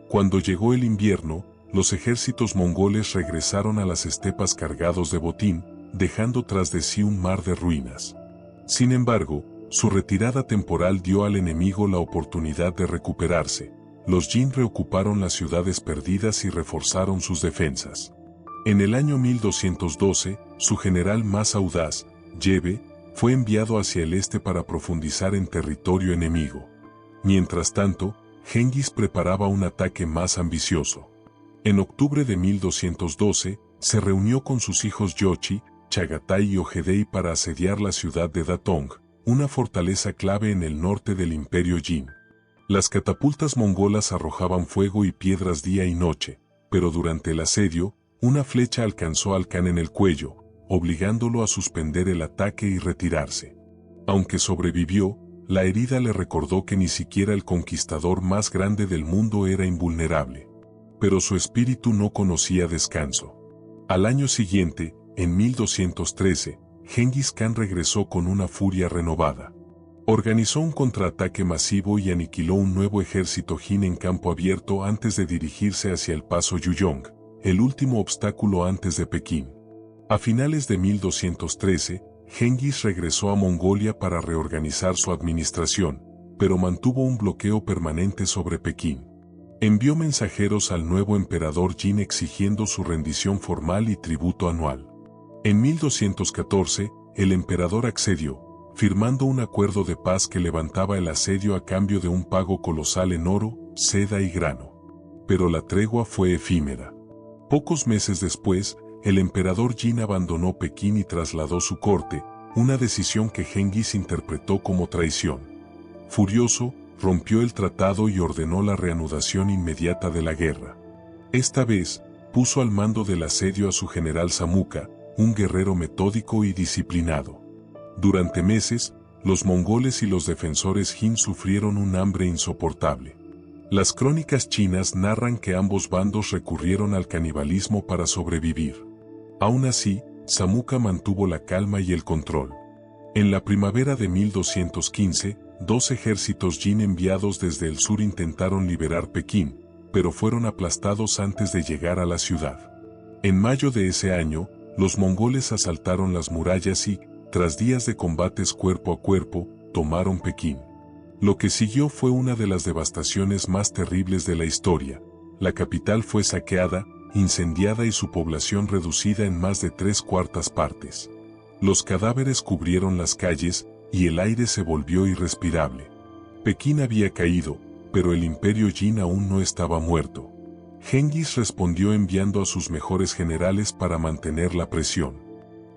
Cuando llegó el invierno, los ejércitos mongoles regresaron a las estepas cargados de botín, dejando tras de sí un mar de ruinas. Sin embargo, su retirada temporal dio al enemigo la oportunidad de recuperarse. Los Jin reocuparon las ciudades perdidas y reforzaron sus defensas. En el año 1212, su general más audaz, Yebe, fue enviado hacia el este para profundizar en territorio enemigo. Mientras tanto, Genghis preparaba un ataque más ambicioso. En octubre de 1212, se reunió con sus hijos Yochi, Chagatai y Ogedei para asediar la ciudad de Datong, una fortaleza clave en el norte del imperio Jin. Las catapultas mongolas arrojaban fuego y piedras día y noche, pero durante el asedio, una flecha alcanzó al Khan en el cuello, obligándolo a suspender el ataque y retirarse. Aunque sobrevivió, la herida le recordó que ni siquiera el conquistador más grande del mundo era invulnerable. Pero su espíritu no conocía descanso. Al año siguiente, en 1213, Genghis Khan regresó con una furia renovada. Organizó un contraataque masivo y aniquiló un nuevo ejército Jin en campo abierto antes de dirigirse hacia el paso Yuyong, el último obstáculo antes de Pekín. A finales de 1213, Genghis regresó a Mongolia para reorganizar su administración, pero mantuvo un bloqueo permanente sobre Pekín. Envió mensajeros al nuevo emperador Jin exigiendo su rendición formal y tributo anual. En 1214, el emperador accedió, firmando un acuerdo de paz que levantaba el asedio a cambio de un pago colosal en oro, seda y grano. Pero la tregua fue efímera. Pocos meses después, el emperador Jin abandonó Pekín y trasladó su corte, una decisión que Genghis interpretó como traición. Furioso, rompió el tratado y ordenó la reanudación inmediata de la guerra. Esta vez, puso al mando del asedio a su general Samuka, un guerrero metódico y disciplinado. Durante meses, los mongoles y los defensores Jin sufrieron un hambre insoportable. Las crónicas chinas narran que ambos bandos recurrieron al canibalismo para sobrevivir. Aún así, Samuka mantuvo la calma y el control. En la primavera de 1215, 2 ejércitos Jin enviados desde el sur intentaron liberar Pekín, pero fueron aplastados antes de llegar a la ciudad. En mayo de ese año, los mongoles asaltaron las murallas y, tras días de combates cuerpo a cuerpo, tomaron Pekín. Lo que siguió fue una de las devastaciones más terribles de la historia. La capital fue saqueada, incendiada y su población reducida en más de 3/4 partes. Los cadáveres cubrieron las calles, y el aire se volvió irrespirable. Pekín había caído, pero el imperio Jin aún no estaba muerto. Genghis respondió enviando a sus mejores generales para mantener la presión.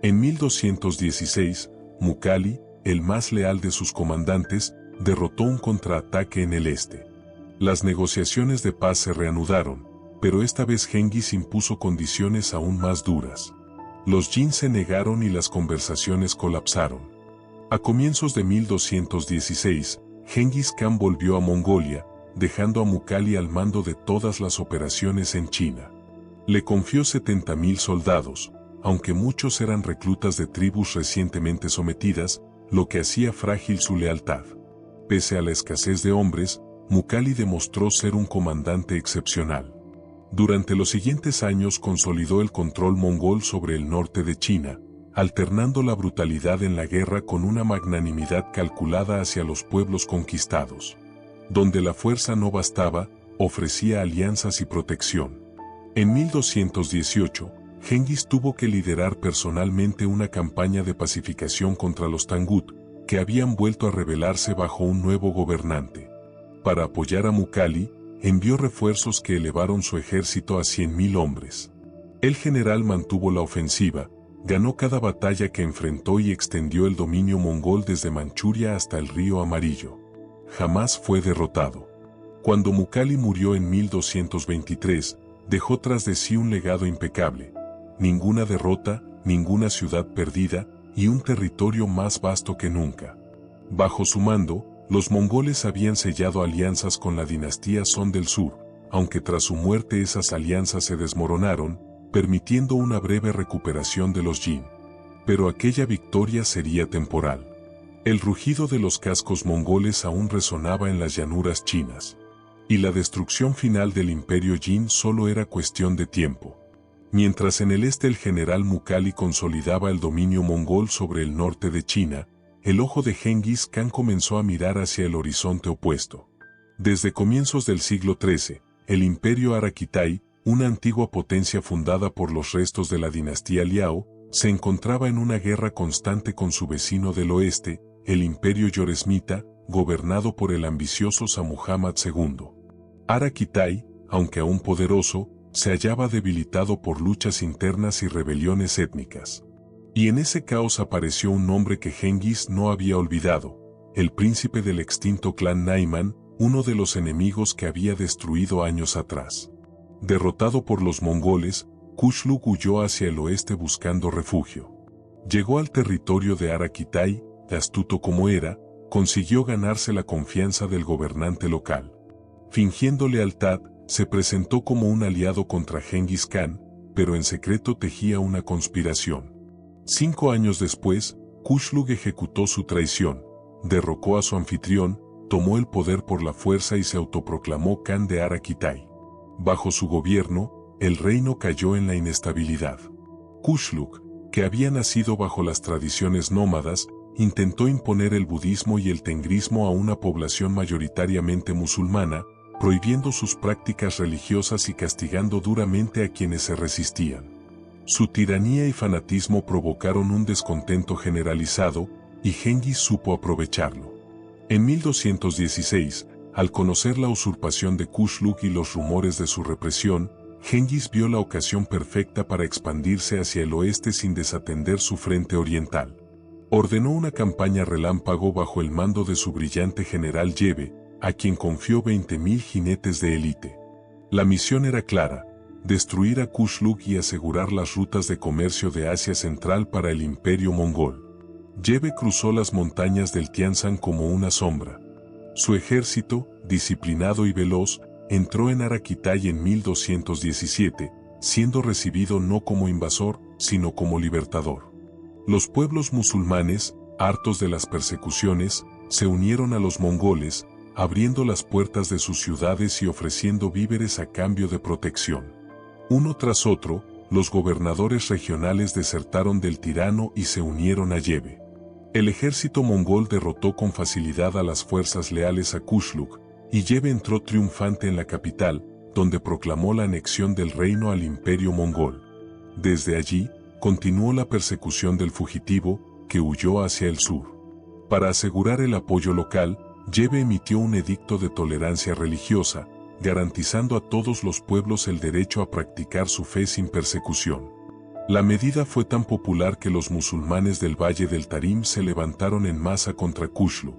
En 1216, Mukhali, el más leal de sus comandantes, derrotó un contraataque en el este. Las negociaciones de paz se reanudaron, pero esta vez Genghis impuso condiciones aún más duras. Los Jin se negaron y las conversaciones colapsaron. A comienzos de 1216, Genghis Khan volvió a Mongolia, dejando a Mukhali al mando de todas las operaciones en China. Le confió 70.000 soldados, aunque muchos eran reclutas de tribus recientemente sometidas, lo que hacía frágil su lealtad. Pese a la escasez de hombres, Mukhali demostró ser un comandante excepcional. Durante los siguientes años consolidó el control mongol sobre el norte de China, alternando la brutalidad en la guerra con una magnanimidad calculada hacia los pueblos conquistados. Donde la fuerza no bastaba, ofrecía alianzas y protección. En 1218, Genghis tuvo que liderar personalmente una campaña de pacificación contra los Tangut, que habían vuelto a rebelarse bajo un nuevo gobernante. Para apoyar a Mukhali, envió refuerzos que elevaron su ejército a 100.000 hombres. El general mantuvo la ofensiva, ganó cada batalla que enfrentó y extendió el dominio mongol desde Manchuria hasta el Río Amarillo. Jamás fue derrotado. Cuando Mukhali murió en 1223, dejó tras de sí un legado impecable: ninguna derrota, ninguna ciudad perdida, y un territorio más vasto que nunca. Bajo su mando, los mongoles habían sellado alianzas con la dinastía Song del Sur, aunque tras su muerte esas alianzas se desmoronaron, permitiendo una breve recuperación de los Jin. Pero aquella victoria sería temporal. El rugido de los cascos mongoles aún resonaba en las llanuras chinas. Y la destrucción final del imperio Jin solo era cuestión de tiempo. Mientras en el este el general Mukhali consolidaba el dominio mongol sobre el norte de China, el ojo de Genghis Khan comenzó a mirar hacia el horizonte opuesto. Desde comienzos del siglo XIII, el imperio Arakitai, una antigua potencia fundada por los restos de la dinastía Liao, se encontraba en una guerra constante con su vecino del oeste, el imperio Yoresmita, gobernado por el ambicioso Shah-Muhammad II. Arakitai, aunque aún poderoso, se hallaba debilitado por luchas internas y rebeliones étnicas. Y en ese caos apareció un nombre que Genghis no había olvidado: el príncipe del extinto clan Naiman, uno de los enemigos que había destruido años atrás. Derrotado por los mongoles, Kuşluk huyó hacia el oeste buscando refugio. Llegó al territorio de Arakitay, astuto como era, consiguió ganarse la confianza del gobernante local. Fingiendo lealtad, se presentó como un aliado contra Genghis Khan, pero en secreto tejía una conspiración. 5 años después, Kuşluk ejecutó su traición, derrocó a su anfitrión, tomó el poder por la fuerza y se autoproclamó Khan de Arakitay. Bajo su gobierno, el reino cayó en la inestabilidad. Kuşluk, que había nacido bajo las tradiciones nómadas, intentó imponer el budismo y el tengrismo a una población mayoritariamente musulmana, prohibiendo sus prácticas religiosas y castigando duramente a quienes se resistían. Su tiranía y fanatismo provocaron un descontento generalizado, y Genghis supo aprovecharlo. En 1216, al conocer la usurpación de Kuşluk y los rumores de su represión, Genghis vio la ocasión perfecta para expandirse hacia el oeste sin desatender su frente oriental. Ordenó una campaña relámpago bajo el mando de su brillante general Yebe, a quien confió 20.000 jinetes de élite. La misión era clara: destruir a Kuşluk y asegurar las rutas de comercio de Asia Central para el imperio mongol. Yebe cruzó las montañas del Tianshan como una sombra. Su ejército, disciplinado y veloz, entró en Arakitay en 1217, siendo recibido no como invasor, sino como libertador. Los pueblos musulmanes, hartos de las persecuciones, se unieron a los mongoles, abriendo las puertas de sus ciudades y ofreciendo víveres a cambio de protección. Uno tras otro, los gobernadores regionales desertaron del tirano y se unieron a Yebe. El ejército mongol derrotó con facilidad a las fuerzas leales a Kuşluk, y Yebe entró triunfante en la capital, donde proclamó la anexión del reino al imperio mongol. Desde allí, continuó la persecución del fugitivo, que huyó hacia el sur. Para asegurar el apoyo local, Yebe emitió un edicto de tolerancia religiosa, garantizando a todos los pueblos el derecho a practicar su fe sin persecución. La medida fue tan popular que los musulmanes del Valle del Tarim se levantaron en masa contra Kuşluk.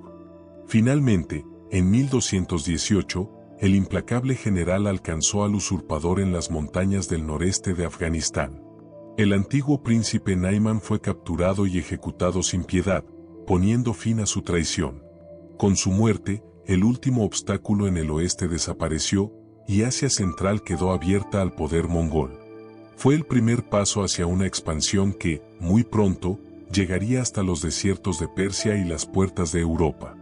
Finalmente, en 1218, el implacable general alcanzó al usurpador en las montañas del noreste de Afganistán. El antiguo príncipe Naiman fue capturado y ejecutado sin piedad, poniendo fin a su traición. Con su muerte, el último obstáculo en el oeste desapareció, y Asia Central quedó abierta al poder mongol. Fue el primer paso hacia una expansión que, muy pronto, llegaría hasta los desiertos de Persia y las puertas de Europa.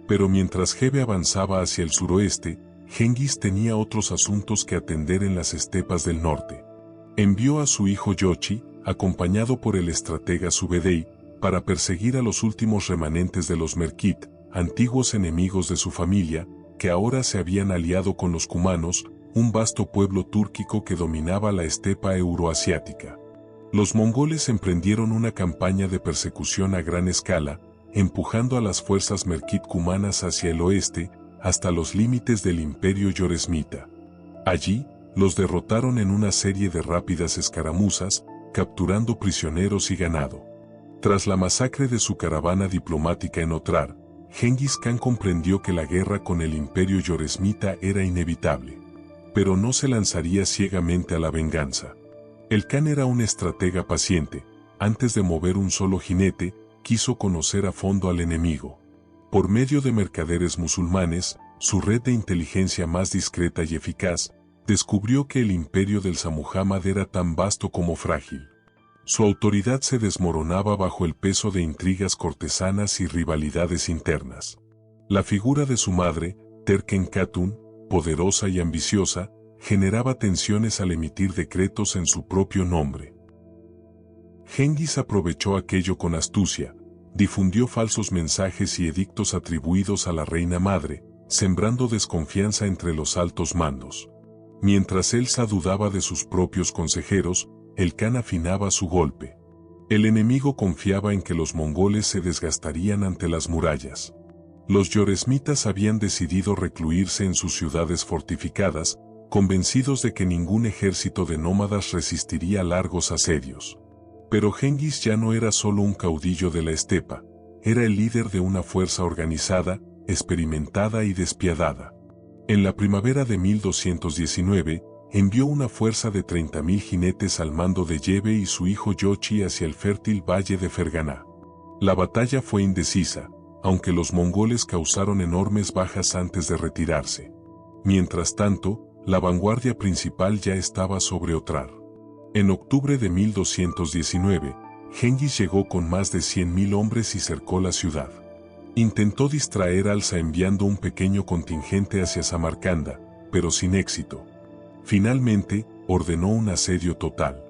Pero mientras Yebe avanzaba hacia el suroeste, Genghis tenía otros asuntos que atender en las estepas del norte. Envió a su hijo Yochi, acompañado por el estratega Subedey, para perseguir a los últimos remanentes de los Merkit, antiguos enemigos de su familia, que ahora se habían aliado con los cumanos, un vasto pueblo túrquico que dominaba la estepa euroasiática. Los mongoles emprendieron una campaña de persecución a gran escala, empujando a las fuerzas Merkit cumanas hacia el oeste, hasta los límites del imperio yoresmita. Allí, los derrotaron en una serie de rápidas escaramuzas, capturando prisioneros y ganado. Tras la masacre de su caravana diplomática en Otrar, Genghis Khan comprendió que la guerra con el imperio yoresmita era inevitable. Pero no se lanzaría ciegamente a la venganza. El Khan era un estratega paciente. Antes de mover un solo jinete, quiso conocer a fondo al enemigo. Por medio de mercaderes musulmanes, su red de inteligencia más discreta y eficaz, descubrió que el imperio del Samuhamad era tan vasto como frágil. Su autoridad se desmoronaba bajo el peso de intrigas cortesanas y rivalidades internas. La figura de su madre, Terken Khatun, poderosa y ambiciosa, generaba tensiones al emitir decretos en su propio nombre. Genghis aprovechó aquello con astucia, difundió falsos mensajes y edictos atribuidos a la reina madre, sembrando desconfianza entre los altos mandos. Mientras Elsa dudaba de sus propios consejeros, el Khan afinaba su golpe. El enemigo confiaba en que los mongoles se desgastarían ante las murallas. Los yoresmitas habían decidido recluirse en sus ciudades fortificadas, convencidos de que ningún ejército de nómadas resistiría largos asedios. Pero Genghis ya no era solo un caudillo de la estepa, era el líder de una fuerza organizada, experimentada y despiadada. En la primavera de 1219, envió una fuerza de 30.000 jinetes al mando de Yebe y su hijo Yochi hacia el fértil valle de Ferganá. La batalla fue indecisa, aunque los mongoles causaron enormes bajas antes de retirarse. Mientras tanto, la vanguardia principal ya estaba sobre Otrar. En octubre de 1219, Genghis llegó con más de 100.000 hombres y cercó la ciudad. Intentó distraer Alza enviando un pequeño contingente hacia Samarcanda, pero sin éxito. Finalmente, ordenó un asedio total.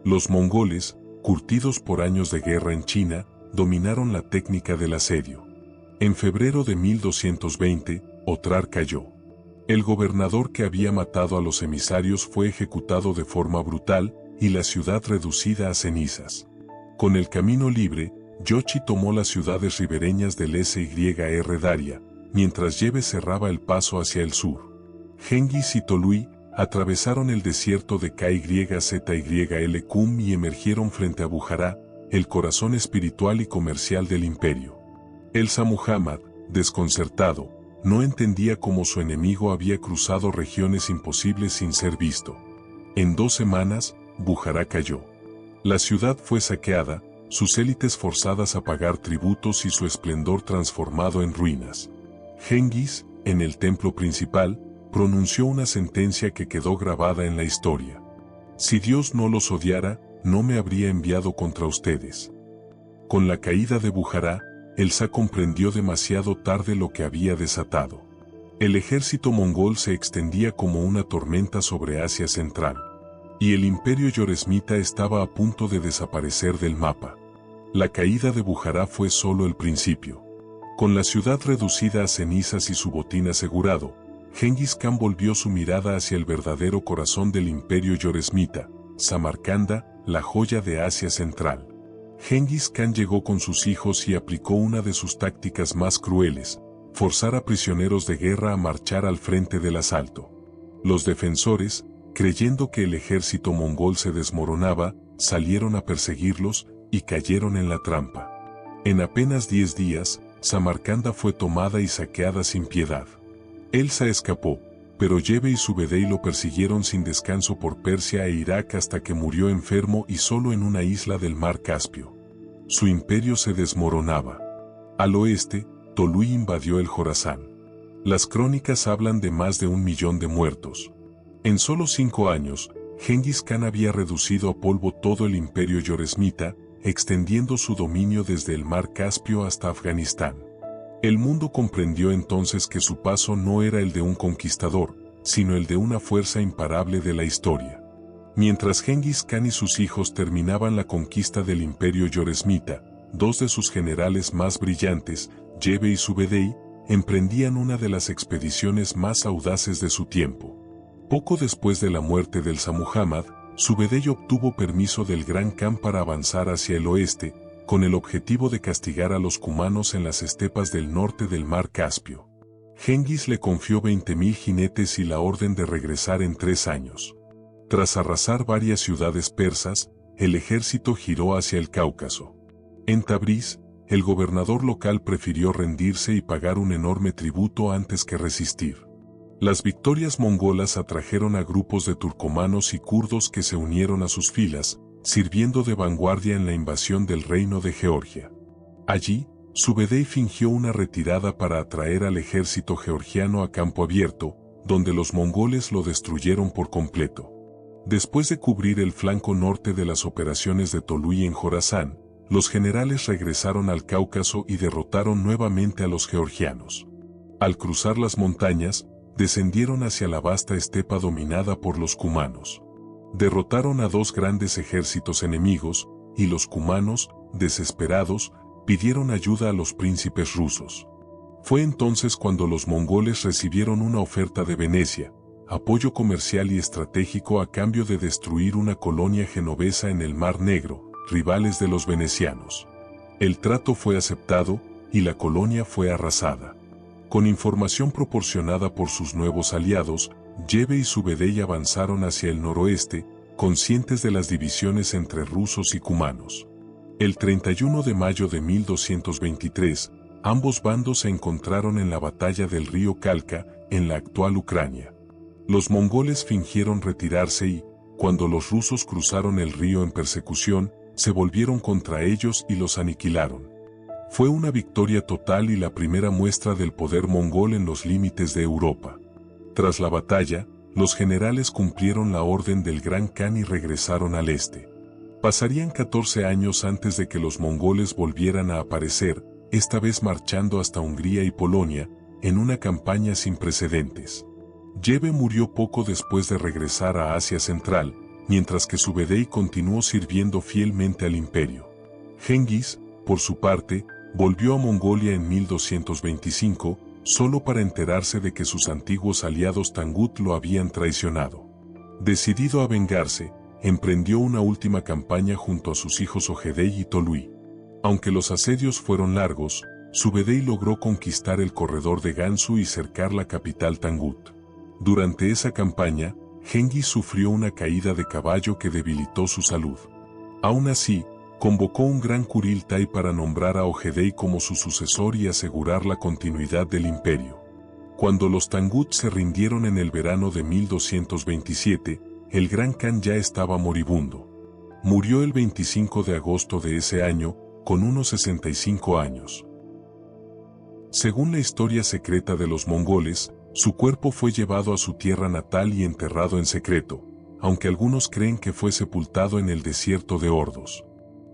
Los mongoles, curtidos por años de guerra en China, dominaron la técnica del asedio. En febrero de 1220, Otrar cayó. El gobernador que había matado a los emisarios fue ejecutado de forma brutal y la ciudad reducida a cenizas. Con el camino libre, Yochi tomó las ciudades ribereñas del Syr Daria, mientras Yebe cerraba el paso hacia el sur. Genghis y Tolui atravesaron el desierto de KYZYL y emergieron frente a Bujará, el corazón espiritual y comercial del imperio. El Shah Muhammad, desconcertado, no entendía cómo su enemigo había cruzado regiones imposibles sin ser visto. En 2 semanas, Bujará cayó. La ciudad fue saqueada, sus élites forzadas a pagar tributos y su esplendor transformado en ruinas. Genghis, en el templo principal, pronunció una sentencia que quedó grabada en la historia. Si Dios no los odiara, no me habría enviado contra ustedes. Con la caída de Bujará, el Shah comprendió demasiado tarde lo que había desatado. El ejército mongol se extendía como una tormenta sobre Asia Central. Y el imperio yoresmita estaba a punto de desaparecer del mapa. La caída de Bujará fue solo el principio. Con la ciudad reducida a cenizas y su botín asegurado, Genghis Khan volvió su mirada hacia el verdadero corazón del imperio yoresmita, Samarcanda, la joya de Asia Central. Genghis Khan llegó con sus hijos y aplicó una de sus tácticas más crueles, forzar a prisioneros de guerra a marchar al frente del asalto. Los defensores, creyendo que el ejército mongol se desmoronaba, salieron a perseguirlos y cayeron en la trampa. En apenas 10 días, Samarcanda fue tomada y saqueada sin piedad. El Shah escapó, pero Yebe y Subedey lo persiguieron sin descanso por Persia e Irak hasta que murió enfermo y solo en una isla del mar Caspio. Su imperio se desmoronaba. Al oeste, Tolui invadió el Jorasán. Las crónicas hablan de más de 1 millón de muertos. En solo 5 años, Genghis Khan había reducido a polvo todo el imperio yoresmita, extendiendo su dominio desde el mar Caspio hasta Afganistán. El mundo comprendió entonces que su paso no era el de un conquistador, sino el de una fuerza imparable de la historia. Mientras Genghis Khan y sus hijos terminaban la conquista del imperio yoresmita, 2 de sus generales más brillantes, Yebe y Subedey, emprendían una de las expediciones más audaces de su tiempo. Poco después de la muerte del Shah Muhammad, Subedey obtuvo permiso del Gran Khan para avanzar hacia el oeste, con el objetivo de castigar a los cumanos en las estepas del norte del mar Caspio. Genghis le confió 20.000 jinetes y la orden de regresar en 3 años. Tras arrasar varias ciudades persas, el ejército giró hacia el Cáucaso. En Tabriz, el gobernador local prefirió rendirse y pagar un enorme tributo antes que resistir. Las victorias mongolas atrajeron a grupos de turcomanos y kurdos que se unieron a sus filas, sirviendo de vanguardia en la invasión del reino de Georgia. Allí, Subedey fingió una retirada para atraer al ejército georgiano a campo abierto, donde los mongoles lo destruyeron por completo. Después de cubrir el flanco norte de las operaciones de Tolui en Jorasán, los generales regresaron al Cáucaso y derrotaron nuevamente a los georgianos. Al cruzar las montañas, descendieron hacia la vasta estepa dominada por los cumanos. Derrotaron a 2 grandes ejércitos enemigos, y los cumanos, desesperados, pidieron ayuda a los príncipes rusos. Fue entonces cuando los mongoles recibieron una oferta de Venecia, apoyo comercial y estratégico a cambio de destruir una colonia genovesa en el Mar Negro, rivales de los venecianos. El trato fue aceptado, y la colonia fue arrasada. Con información proporcionada por sus nuevos aliados, Yebe y Subedey avanzaron hacia el noroeste, conscientes de las divisiones entre rusos y cumanos. El 31 de mayo de 1223, Ambos bandos se encontraron en la batalla del río Kalka, en la actual Ucrania. Los mongoles fingieron retirarse y, cuando los rusos cruzaron el río en persecución, se volvieron contra ellos y los aniquilaron. Fue una victoria total y la primera muestra del poder mongol en los límites de Europa. Tras la batalla, los generales cumplieron la orden del Gran Khan y regresaron al este. Pasarían 14 años antes de que los mongoles volvieran a aparecer, esta vez marchando hasta Hungría y Polonia, en una campaña sin precedentes. Yebe murió poco después de regresar a Asia Central, mientras que Subedey continuó sirviendo fielmente al imperio. Genghis, por su parte, volvió a Mongolia en 1225, solo para enterarse de que sus antiguos aliados Tangut lo habían traicionado. Decidido a vengarse, emprendió una última campaña junto a sus hijos Ogedei y Tolui. Aunque los asedios fueron largos, Subedey logró conquistar el corredor de Gansu y cercar la capital Tangut. Durante esa campaña, Genghis sufrió una caída de caballo que debilitó su salud. Aún así, convocó un gran Kuriltai para nombrar a Ogedei como su sucesor y asegurar la continuidad del imperio. Cuando los Tangut se rindieron en el verano de 1227, el Gran Khan ya estaba moribundo. Murió el 25 de agosto de ese año, con unos 65 años. Según la historia secreta de los mongoles, su cuerpo fue llevado a su tierra natal y enterrado en secreto, aunque algunos creen que fue sepultado en el desierto de Ordos.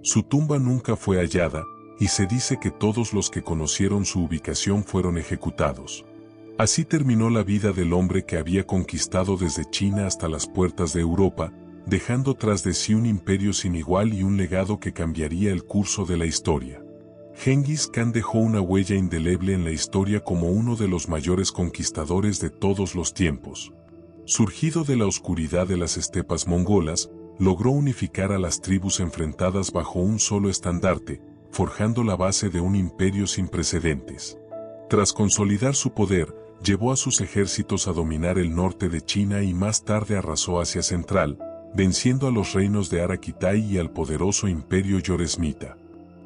Su tumba nunca fue hallada, y se dice que todos los que conocieron su ubicación fueron ejecutados. Así terminó la vida del hombre que había conquistado desde China hasta las puertas de Europa, dejando tras de sí un imperio sin igual y un legado que cambiaría el curso de la historia. Genghis Khan dejó una huella indeleble en la historia como uno de los mayores conquistadores de todos los tiempos. Surgido de la oscuridad de las estepas mongolas, logró unificar a las tribus enfrentadas bajo un solo estandarte, forjando la base de un imperio sin precedentes. Tras consolidar su poder, llevó a sus ejércitos a dominar el norte de China y más tarde arrasó Asia Central, venciendo a los reinos de Arakitai y al poderoso imperio Yoresmita.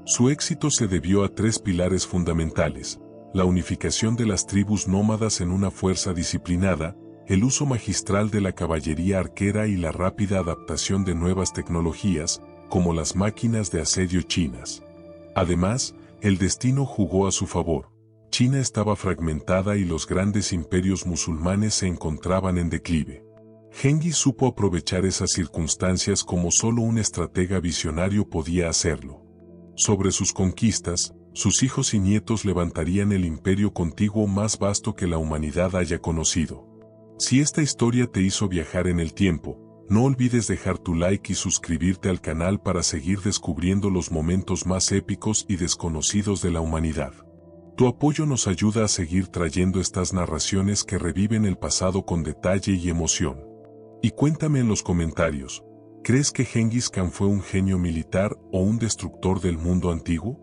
Su éxito se debió a tres pilares fundamentales: la unificación de las tribus nómadas en una fuerza disciplinada, el uso magistral de la caballería arquera y la rápida adaptación de nuevas tecnologías, como las máquinas de asedio chinas. Además, el destino jugó a su favor. China estaba fragmentada y los grandes imperios musulmanes se encontraban en declive. Genghis supo aprovechar esas circunstancias como solo un estratega visionario podía hacerlo. Sobre sus conquistas, sus hijos y nietos levantarían el imperio contiguo más vasto que la humanidad haya conocido. Si esta historia te hizo viajar en el tiempo, no olvides dejar tu like y suscribirte al canal para seguir descubriendo los momentos más épicos y desconocidos de la humanidad. Tu apoyo nos ayuda a seguir trayendo estas narraciones que reviven el pasado con detalle y emoción. Y cuéntame en los comentarios, ¿crees que Genghis Khan fue un genio militar o un destructor del mundo antiguo?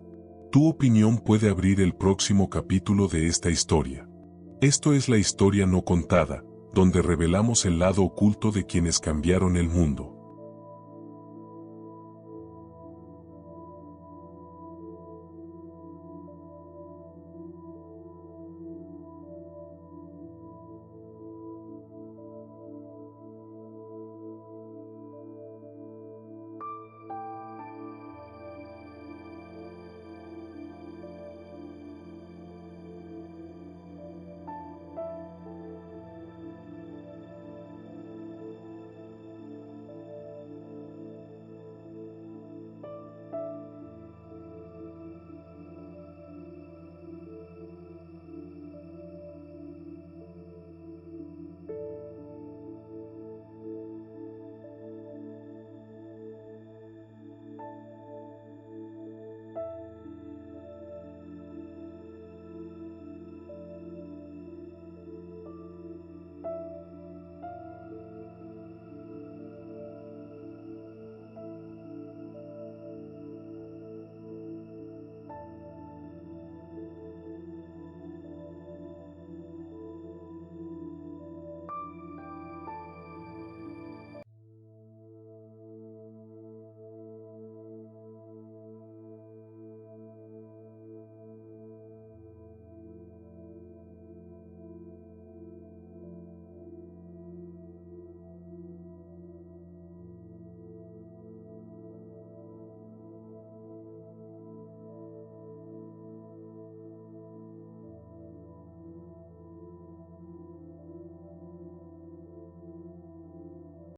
Tu opinión puede abrir el próximo capítulo de esta historia. Esto es La Historia No Contada, donde revelamos el lado oculto de quienes cambiaron el mundo.